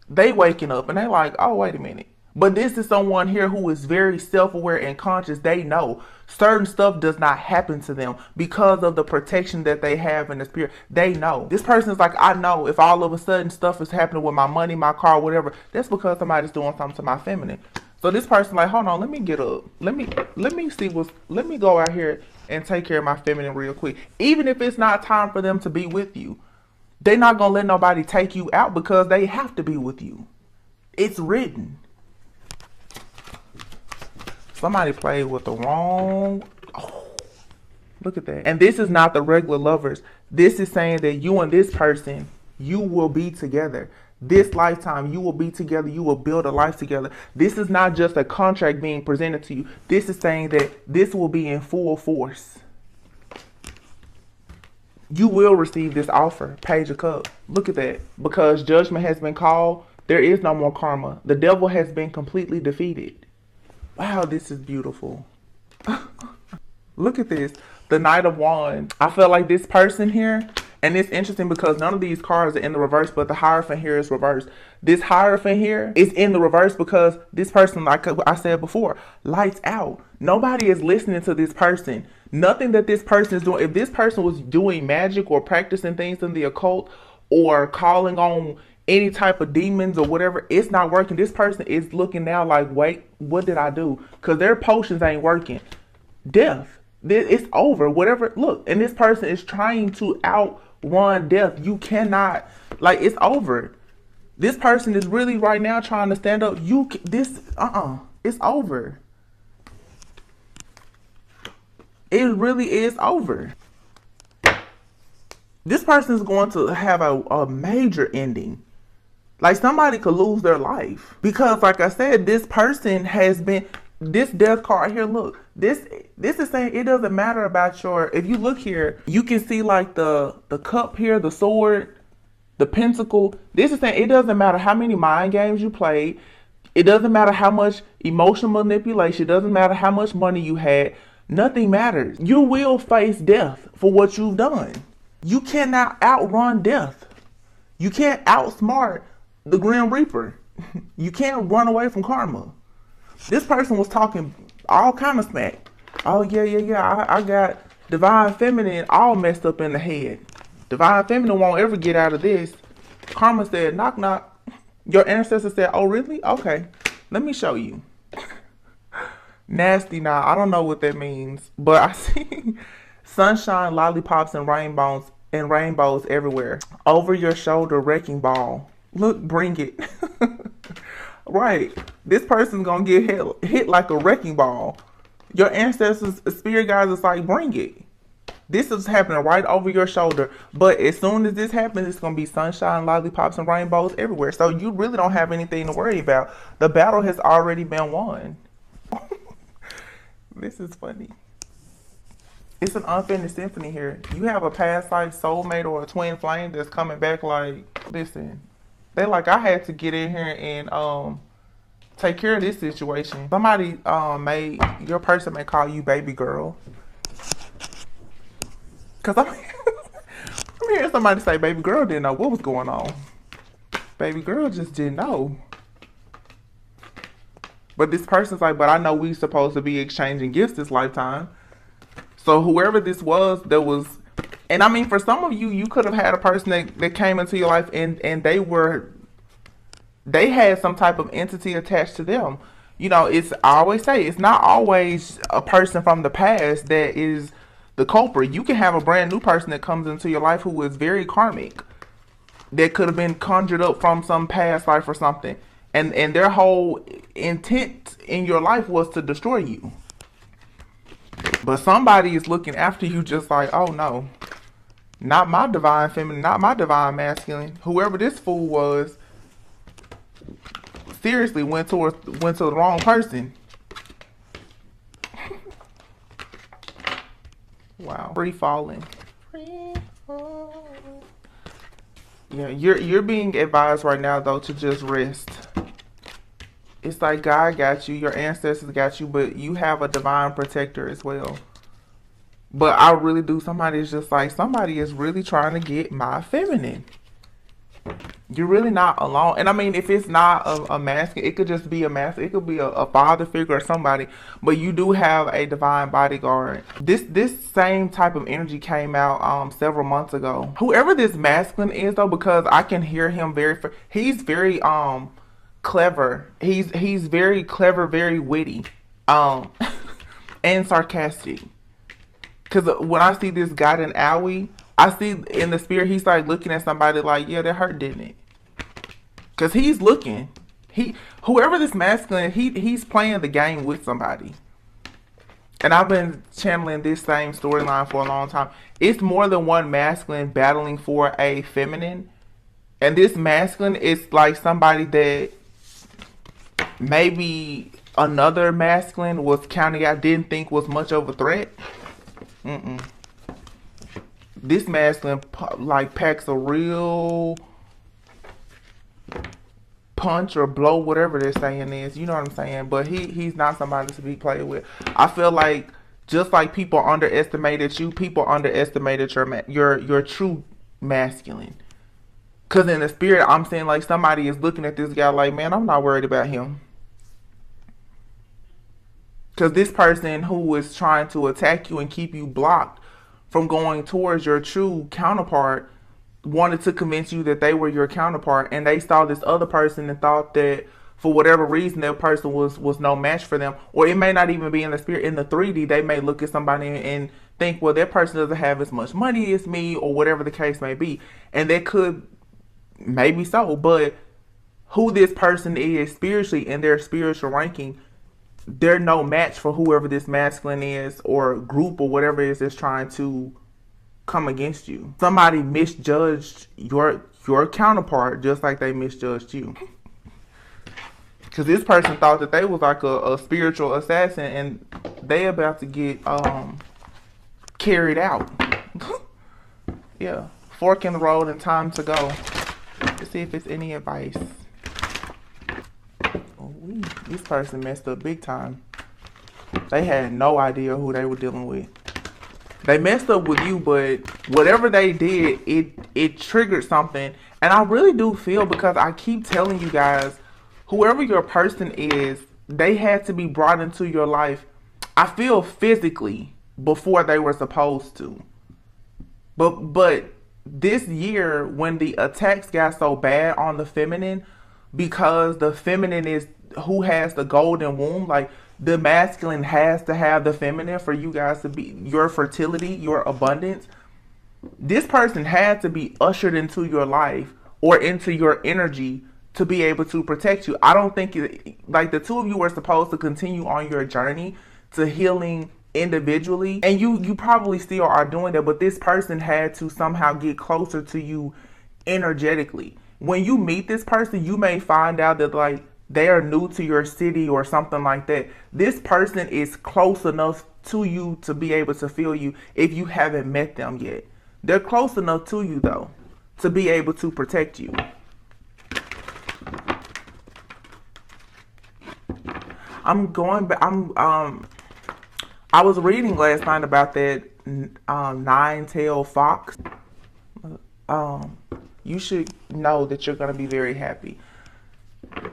they waking up and they like, oh, wait a minute. But this is someone here who is very self-aware and conscious. They know certain stuff does not happen to them because of the protection that they have in the spirit. They know. This person is like, I know if all of a sudden stuff is happening with my money, my car, whatever, that's because somebody's doing something to my feminine. So this person like, hold on, let me get up. Let me go out here and take care of my feminine real quick. Even if it's not time for them to be with you, they're not going to let nobody take you out because they have to be with you. It's written. Somebody played with the wrong. Oh, look at that. And this is not the regular lovers. This is saying that you and this person, you will be together. This lifetime, you will be together. You will build a life together. This is not just a contract being presented to you. This is saying that this will be in full force. You will receive this offer. Page of Cups. Look at that. Because judgment has been called, there is no more karma. The devil has been completely defeated. Wow, this is beautiful. Look at this. The Knight of Wands. I feel like this person here, And it's interesting because none of these cards are in the reverse, but the Hierophant here is reversed. This Hierophant here is in the reverse because this person, like I said before, lights out. Nobody is listening to this person. Nothing that this person is doing. If this person was doing magic or practicing things in the occult or calling on any type of demons or whatever, it's not working. This person is looking now like, wait, what did I do? Because their potions ain't working. Death. It's over. Whatever. Look, and this person is trying to outrun death. You cannot, like, it's over. This person is really right now trying to stand up. It's over. It really is over. This person is going to have a major ending. Like, somebody could lose their life. Because, like I said, this person has been, this death card here, look, this is saying it doesn't matter about your, if you look here, you can see like the cup here, the sword, the pentacle. This is saying it doesn't matter how many mind games you played. It doesn't matter how much emotional manipulation. It doesn't matter how much money you had. Nothing matters. You will face death for what you've done. You cannot outrun death. You can't outsmart the Grim Reaper. You can't run away from karma. This person was talking all kind of smack. Oh, yeah. I got Divine Feminine all messed up in the head. Divine Feminine won't ever get out of this. Karma said, knock, knock. Your ancestor said, oh, really? Okay, let me show you. Nasty now. I don't know what that means, but I see sunshine, lollipops, and rainbows everywhere. Over your shoulder, wrecking ball. Look, bring it. Right. This person's gonna get hit like a wrecking ball. Your ancestors, spirit guides, is like, bring it. This is happening right over your shoulder. But as soon as this happens, it's gonna be sunshine, lollipops, and rainbows everywhere. So you really don't have anything to worry about. The battle has already been won. This is funny. It's an unfinished symphony here. You have a past life soulmate or a twin flame that's coming back like, listen, they like, I had to get in here and take care of this situation. Somebody your person may call you baby girl. Cause I'm hearing somebody say baby girl didn't know what was going on. Baby girl just didn't know. But this person's like, but I know we supposed to be exchanging gifts this lifetime. So whoever this was, there was, and I mean, for some of you, you could have had a person that came into your life and they had some type of entity attached to them. You know, I always say, it's not always a person from the past that is the culprit. You can have a brand new person that comes into your life who is very karmic, that could have been conjured up from some past life or something. And their whole intent in your life was to destroy you. But somebody is looking after you just like, oh no, not my divine feminine, not my divine masculine. Whoever this fool was, seriously went to the wrong person. Wow. Free falling. Yeah, you're being advised right now though to just rest. It's like God got you, your ancestors got you, but you have a divine protector as well. But I really do. Somebody is just like, somebody is really trying to get my feminine. You're really not alone. And I mean, if it's not a masculine, it could just be a masculine. It could be a father figure or somebody. But you do have a divine bodyguard. This same type of energy came out several months ago. Whoever this masculine is though, because I can hear him he's very clever. He's very clever, very witty, and sarcastic. Because when I see this guiding owie, I see in the spirit, he's like looking at somebody like, yeah, that hurt, didn't it? Because he's looking. Whoever this masculine, he's playing the game with somebody. And I've been channeling this same storyline for a long time. It's more than one masculine battling for a feminine. And this masculine is like somebody that maybe another masculine was counting out, didn't think was much of a threat. This masculine like packs a real punch or blow, whatever they're saying is, you know what I'm saying? But he's not somebody to be played with. I feel like just like people underestimated you, people underestimated your true masculine. Because in the spirit, I'm saying like somebody is looking at this guy like, man, I'm not worried about him. Because this person who is trying to attack you and keep you blocked from going towards your true counterpart wanted to convince you that they were your counterpart, and they saw this other person and thought that for whatever reason that person was no match for them. Or it may not even be in the spirit. In the 3D, they may look at somebody and think, well, that person doesn't have as much money as me, or whatever the case may be. And that could, maybe so, but who this person is spiritually in their spiritual ranking, they're no match for whoever this masculine is or group or whatever it is that's trying to come against you. Somebody misjudged your counterpart just like they misjudged you. Because this person thought that they was like a spiritual assassin, and they about to get carried out. Yeah. Fork in the road and time to go. Let's see if it's any advice. This person messed up big time. They had no idea who they were dealing with. They messed up with you, but whatever they did, it triggered something. And I really do feel, because I keep telling you guys, whoever your person is, they had to be brought into your life, I feel, physically before they were supposed to. But this year, when the attacks got so bad on the feminine, because the feminine is who has the golden womb, like the masculine has to have the feminine for you guys to be your fertility, your abundance. This person had to be ushered into your life or into your energy to be able to protect you. I don't think like the two of you were supposed to continue on your journey to healing individually, and you probably still are doing that, but this person had to somehow get closer to you energetically. When you meet this person, you may find out that like they are new to your city or something like that. This person is close enough to you to be able to feel you if you haven't met them yet. They're close enough to you though to be able to protect you. I'm going back. I was reading last night about that nine-tailed fox. You should know that you're going to be very happy.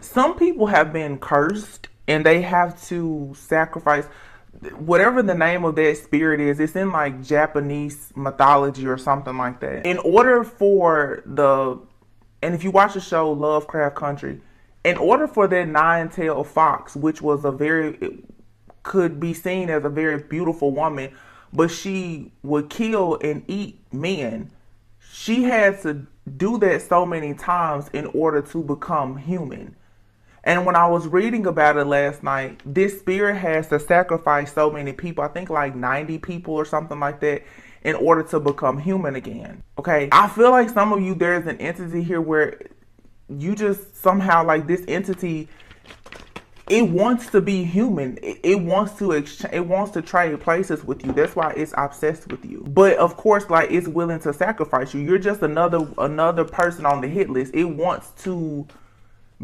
Some people have been cursed and they have to sacrifice whatever the name of that spirit is. It's in like Japanese mythology or something like that. In order for and if you watch the show Lovecraft Country, in order for that nine-tailed fox, which was could be seen as a very beautiful woman, but she would kill and eat men, she had to do that so many times in order to become human. And when I was reading about it last night, this spirit has to sacrifice so many people, I think like 90 people or something like that, in order to become human again. Okay, I feel like some of you, there's an entity here where you just somehow, like, this entity, it wants to be human. It wants to exchange. It wants to trade places with you. That's why it's obsessed with you. But of course, like, it's willing to sacrifice you. You're just another person on the hit list. It wants to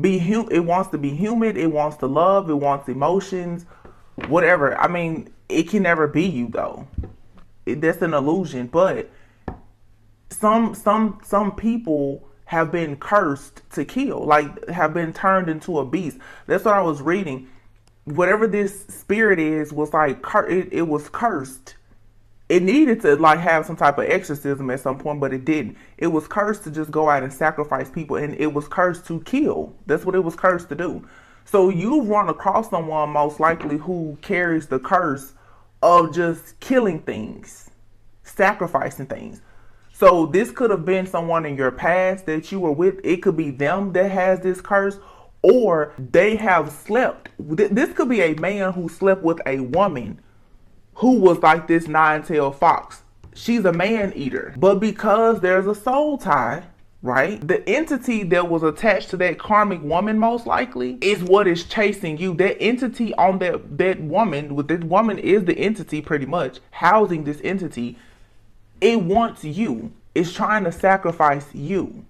be human. It wants to be human. It wants to love. It wants emotions, whatever. I mean, it can never be you though. That's an illusion. But some people have been cursed to kill, like have been turned into a beast. That's what I was reading. Whatever this spirit is was like, it was cursed. It needed to like have some type of exorcism at some point, but it didn't. It was cursed to just go out and sacrifice people, and it was cursed to kill. That's what it was cursed to do. So you run across someone most likely who carries the curse of just killing things, sacrificing things. So this could have been someone in your past that you were with. It could be them that has this curse, or they have slept. This could be a man who slept with a woman who was like this nine-tailed fox. She's a man eater. But because there's a soul tie, right? The entity that was attached to that karmic woman most likely is what is chasing you. That entity on that woman, with this woman is the entity pretty much, housing this entity. It wants you. It's trying to sacrifice you.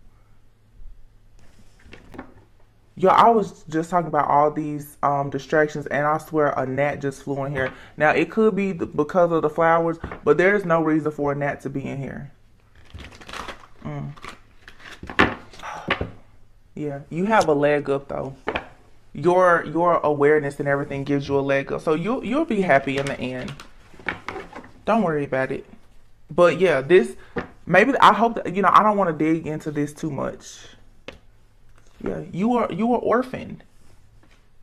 Yo, I was just talking about all these distractions, and I swear a gnat just flew in here. Now, it could be because of the flowers, but there's no reason for a gnat to be in here. Yeah, you have a leg up though. Your awareness and everything gives you a leg up, so you'll be happy in the end. Don't worry about it. But yeah, this maybe I hope that I don't want to dig into this too much. Yeah, you were orphaned.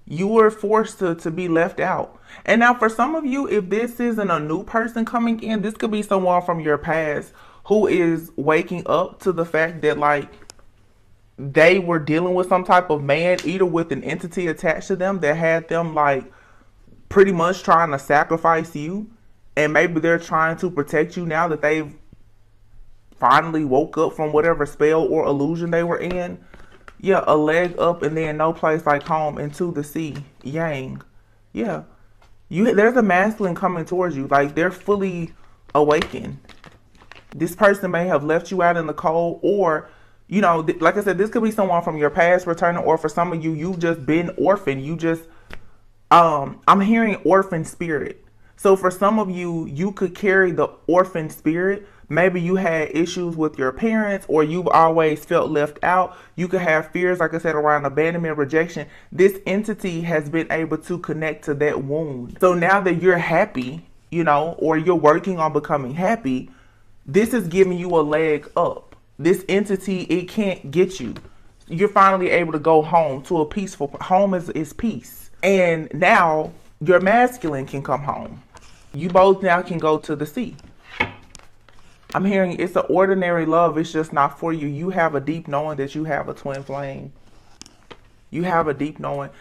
You were forced to be left out. And now for some of you, if this isn't a new person coming in, this could be someone from your past who is waking up to the fact that like they were dealing with some type of man, either with an entity attached to them that had them like pretty much trying to sacrifice you. And maybe they're trying to protect you now that they've finally woke up from whatever spell or illusion they were in. Yeah, a leg up and then no place like home, into the sea. Yang. Yeah. There's a masculine coming towards you. Like they're fully awakened. This person may have left you out in the cold, or like I said, this could be someone from your past returning, or for some of you, you've just been orphaned. You just I'm hearing orphan spirit. So for some of you, you could carry the orphan spirit. Maybe you had issues with your parents, or you've always felt left out. You could have fears, like I said, around abandonment, rejection. This entity has been able to connect to that wound. So now that you're happy, or you're working on becoming happy, this is giving you a leg up. This entity, it can't get you. You're finally able to go home to a peaceful home. Is peace. And now your masculine can come home. You both now can go to the sea. I'm hearing it's an ordinary love. It's just not for you. You have a deep knowing that you have a twin flame. You have a deep knowing.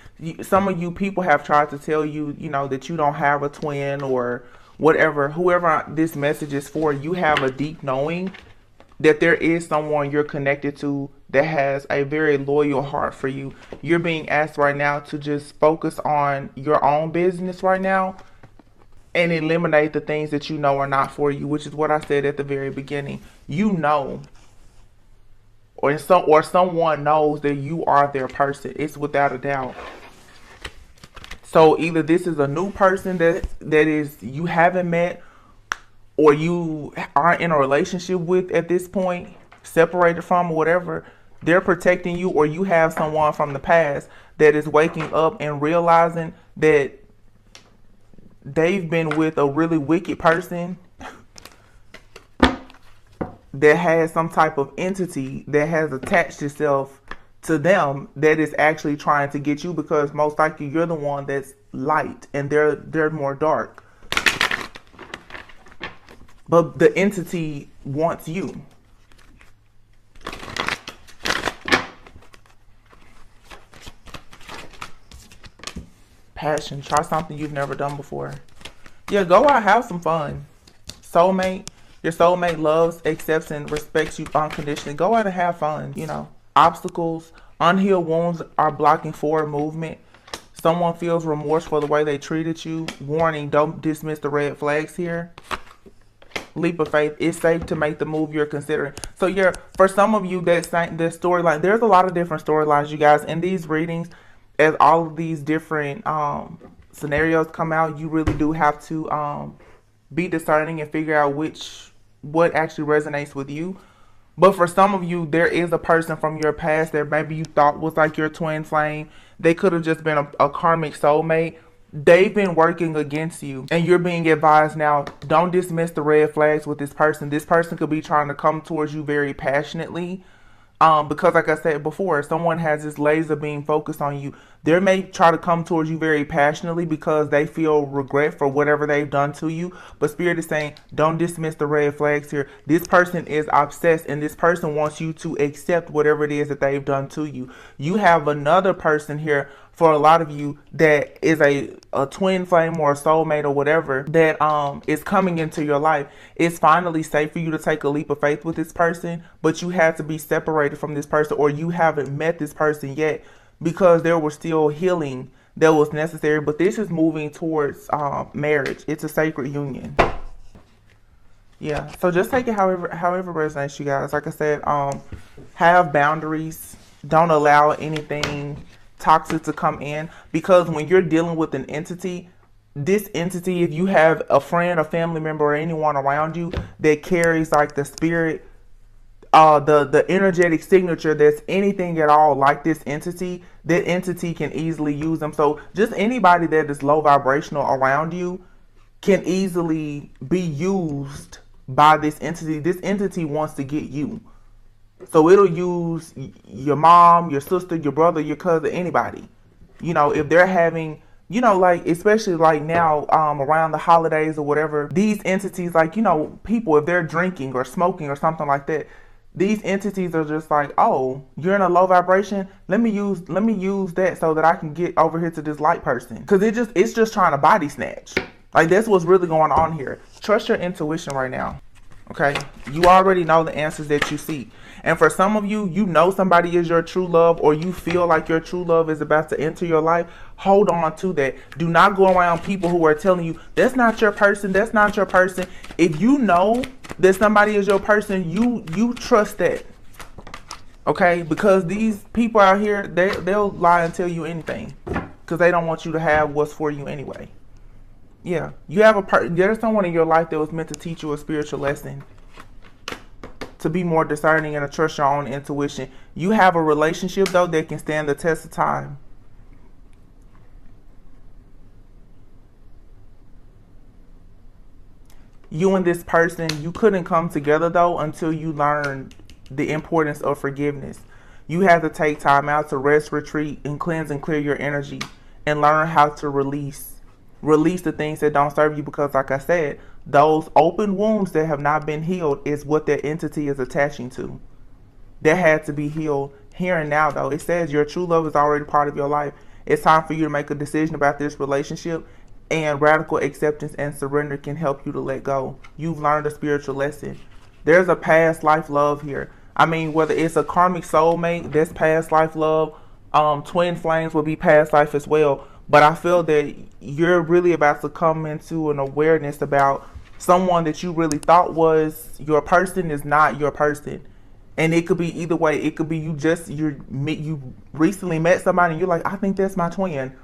Some of you people have tried to tell you, that you don't have a twin or whatever. Whoever this message is for, you have a deep knowing that there is someone you're connected to that has a very loyal heart for you. You're being asked right now to just focus on your own business right now and eliminate the things that you know are not for you, which is what I said at the very beginning. Or someone knows that you are their person. It's without a doubt. So either this is a new person that is you haven't met, or you aren't in a relationship with at this point, separated from, or whatever. They're protecting you, or you have someone from the past that is waking up and realizing that they've been with a really wicked person that has some type of entity that has attached itself to them that is actually trying to get you, because most likely you're the one that's light and they're more dark. But the entity wants you. Passion. Try something you've never done before. Yeah, go out, have some fun. Soulmate. Your soulmate loves, accepts, and respects you unconditionally. Go out and have fun, Obstacles, unhealed wounds are blocking forward movement. Someone feels remorse for the way they treated you. Warning, don't dismiss the red flags here. Leap of faith. It's safe to make the move you're considering. So for some of you, that storyline, there's a lot of different storylines, you guys, in these readings. As all of these different scenarios come out, you really do have to be discerning and figure out what actually resonates with you. But for some of you, there is a person from your past that maybe you thought was like your twin flame. They could have just been a karmic soulmate. They've been working against you, and you're being advised now, don't dismiss the red flags with this person. This person could be trying to come towards you very passionately. Because like I said before, someone has this laser beam focused on you. They may try to come towards you very passionately because they feel regret for whatever they've done to you. But Spirit is saying, don't dismiss the red flags here. This person is obsessed, and this person wants you to accept whatever it is that they've done to you. You have another person here, for a lot of you, that is a twin flame or a soulmate or whatever that is coming into your life. It's finally safe for you to take a leap of faith with this person, but you had to be separated from this person, or you haven't met this person yet, because there was still healing that was necessary. But this is moving towards marriage. It's a sacred union. Yeah, so just take it however resonates, you guys. Like I said, have boundaries. Don't allow anything toxic to come in, because when you're dealing with an entity, this entity, if you have a friend, a family member, or anyone around you that carries like the spirit the energetic signature that's anything at all like this entity, that entity can easily use them. So just anybody that is low vibrational around you can easily be used by this entity. This entity wants to get you. So it'll use your mom, your sister, your brother, your cousin, anybody. If they're having, like, especially like now, around the holidays or whatever, these entities, like, people, if they're drinking or smoking or something like that, these entities are just like, oh, you're in a low vibration. Let me use that so that I can get over here to this light person. Because it's just trying to body snatch. Like, that's what's really going on here. Trust your intuition right now. Okay, you already know the answers that you seek. And for some of you, somebody is your true love, or you feel like your true love is about to enter your life. Hold on to that. Do not go around people who are telling you that's not your person, that's not your person. If you know that somebody is your person, you trust that. Okay, because these people out here, they'll lie and tell you anything because they don't want you to have what's for you anyway. Yeah, you have there's someone in your life that was meant to teach you a spiritual lesson, to be more discerning and to trust your own intuition. You have a relationship, though, that can stand the test of time. You and this person, you couldn't come together, though, until you learned the importance of forgiveness. You have to take time out to rest, retreat, and cleanse and clear your energy, and learn how to release the things that don't serve you, because like I said, those open wounds that have not been healed is what that entity is attaching to. That had to be healed here and now, though. It says your true love is already part of your life. It's time for you to make a decision about this relationship, and radical acceptance and surrender can help you to let go. You've learned a spiritual lesson. There's a past life love here. I mean, whether it's a karmic soulmate, that's past life love. Twin flames will be past life as well. But I feel that you're really about to come into an awareness about someone that you really thought was your person is not your person. And it could be either way. It could be you recently met somebody and you're like, I think that's my twin.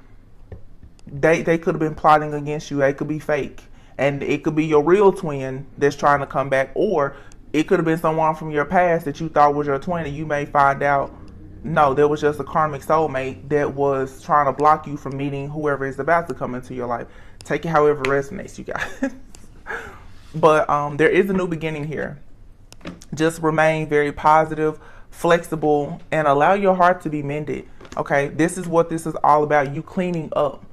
They could have been plotting against you. They could be fake. And it could be your real twin that's trying to come back. Or it could have been someone from your past that you thought was your twin, and you may find out, no, there was just a karmic soulmate that was trying to block you from meeting whoever is about to come into your life. Take it however resonates, you guys. But there is a new beginning here. Just remain very positive, flexible, and allow your heart to be mended. Okay, this is what this is all about. You cleaning up,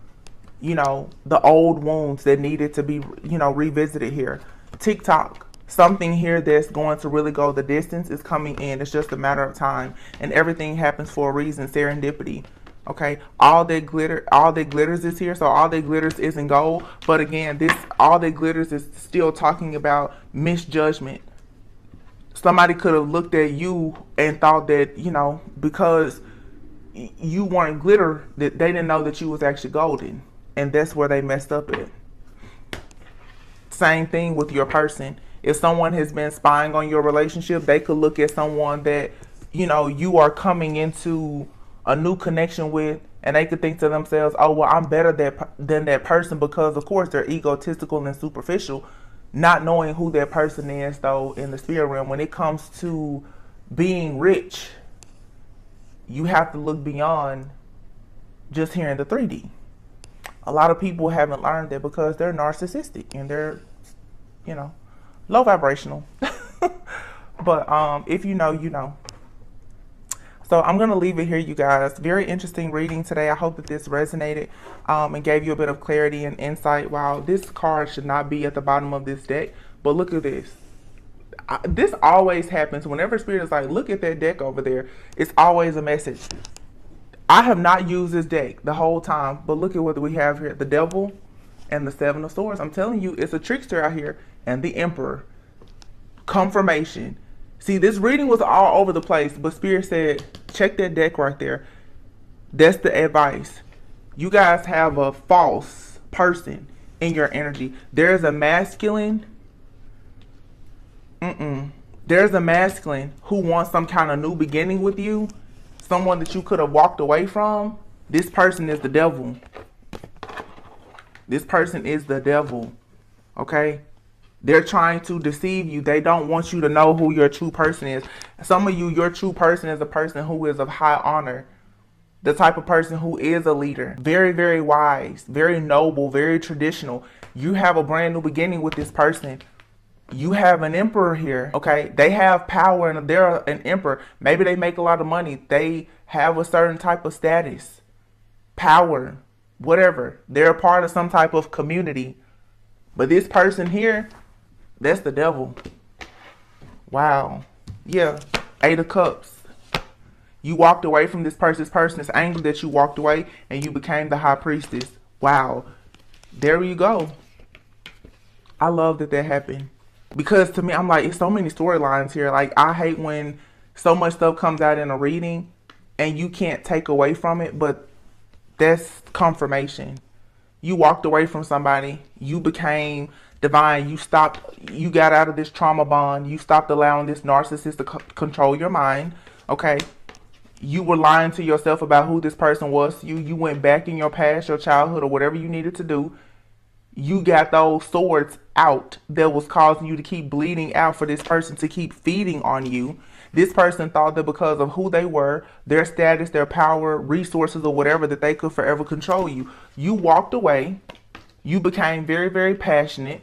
the old wounds that needed to be, revisited here. TikTok. Something here that's going to really go the distance is coming in. It's just a matter of time. And everything happens for a reason. Serendipity. Okay. All that glitters is here. So all that glitters isn't gold. But again, all that glitters is still talking about misjudgment. Somebody could have looked at you and thought that, because you weren't glitter, that they didn't know that you was actually golden. And that's where they messed up at. Same thing with your person. If someone has been spying on your relationship, they could look at someone that, you are coming into a new connection with, and they could think to themselves, oh, well, I'm better than that person, because, of course, they're egotistical and superficial, not knowing who that person is, though, in the spirit realm. When it comes to being rich, you have to look beyond just hearing the 3D. A lot of people haven't learned that because they're narcissistic and they're, low vibrational. But if you know, you know. So I'm going to leave it here, you guys. Very interesting reading today. I hope that this resonated and gave you a bit of clarity and insight. Wow, this card should not be at the bottom of this deck. But look at this. This always happens. Whenever Spirit is like, look at that deck over there, it's always a message. I have not used this deck the whole time. But look at what we have here. The Devil and the Seven of Swords. I'm telling you, it's a trickster out here. And the Emperor. Confirmation. See, this reading was all over the place, but Spirit said, check that deck right there. That's the advice. You guys have a false person in your energy. There's a masculine. There's a masculine who wants some kind of new beginning with you. Someone that you could have walked away from. This person is the devil. This person is the devil. Okay? They're trying to deceive you. They don't want you to know who your true person is. Some of you, your true person is a person who is of high honor. The type of person who is a leader. Very, very wise, very noble, very traditional. You have a brand new beginning with this person. You have an emperor here, okay? They have power and they're an emperor. Maybe they make a lot of money. They have a certain type of status, power, whatever. They're a part of some type of community. But this person here, that's the devil. Wow. Yeah. 8 of Cups. You walked away from this person. This person is angry that you walked away and you became the high priestess. Wow. There you go. I love that happened. Because to me, I'm like, it's so many storylines here. Like, I hate when so much stuff comes out in a reading and you can't take away from it. But that's confirmation. You walked away from somebody. You became divine. You got out of this trauma bond. You stopped allowing this narcissist to control your mind. Okay. You were lying to yourself about who this person was. You went back in your past, your childhood, or whatever you needed to do. You got those swords out that was causing you to keep bleeding out for this person to keep feeding on you. This person thought that because of who they were, their status, their power, resources, or whatever, that they could forever control you. You walked away. You became very, very passionate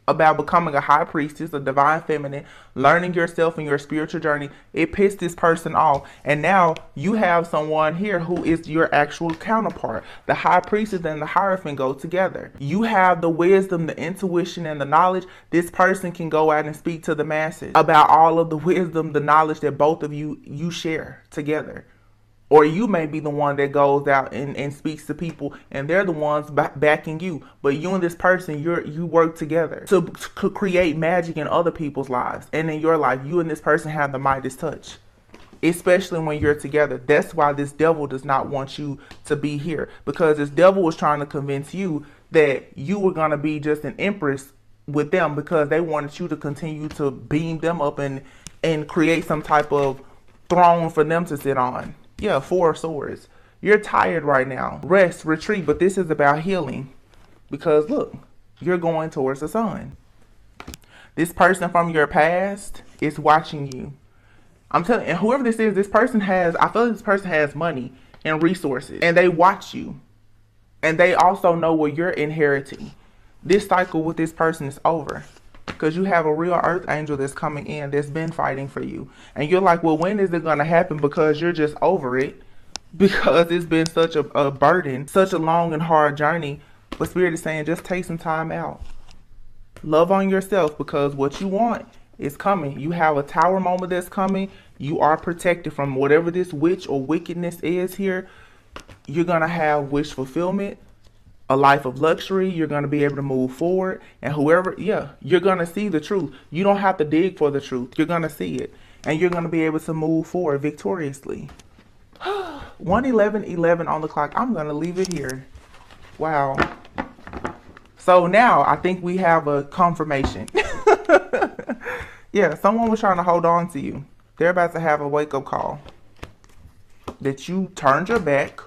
about becoming a high priestess, a divine feminine, learning yourself in your spiritual journey. It pissed this person off. And now you have someone here who is your actual counterpart. The high priestess and the Hierophant go together. You have the wisdom, the intuition, and the knowledge. This person can go out and speak to the masses about all of the wisdom, the knowledge that both of you share together. Or you may be the one that goes out and speaks to people and they're the ones backing you. But you and this person, you work together to create magic in other people's lives. And in your life, you and this person have the Midas touch. Especially when you're together. That's why this devil does not want you to be here. Because this devil was trying to convince you that you were going to be just an empress with them. Because they wanted you to continue to beam them up and create some type of throne for them to sit on. Yeah, 4 of Swords. You're tired right now. Rest, retreat, but this is about healing. Because look, you're going towards the sun. This person from your past is watching you. I'm telling you, and whoever this is, I feel like this person has money and resources. And they watch you. And they also know what you're inheriting. This cycle with this person is over. Because you have a real earth angel that's coming in that's been fighting for you. And you're like, well, when is it going to happen? Because you're just over it. Because it's been such a burden, such a long and hard journey. But Spirit is saying, just take some time out. Love on yourself because what you want is coming. You have a tower moment that's coming. You are protected from whatever this witch or wickedness is here. You're going to have wish fulfillment. A life of luxury. You're going to be able to move forward. And you're going to see the truth. You don't have to dig for the truth. You're going to see it. And you're going to be able to move forward victoriously. 1:11:11 on the clock. I'm going to leave it here. Wow. So now I think we have a confirmation. Yeah, someone was trying to hold on to you. They're about to have a wake-up call. That you turned your back.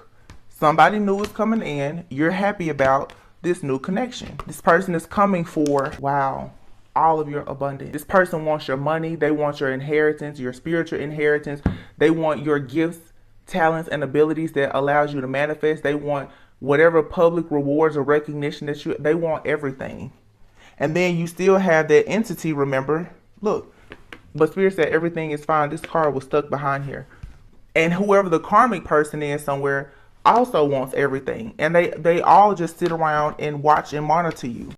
Somebody new is coming in. You're happy about this new connection. This person is coming for, wow, all of your abundance. This person wants your money. They want your inheritance, your spiritual inheritance. They want your gifts, talents, and abilities that allows you to manifest. They want whatever public rewards or recognition they want everything. And then you still have that entity, remember? Look, but Spirit said everything is fine. This card was stuck behind here. And whoever the karmic person is somewhere also wants everything. And they all just sit around and watch and monitor you.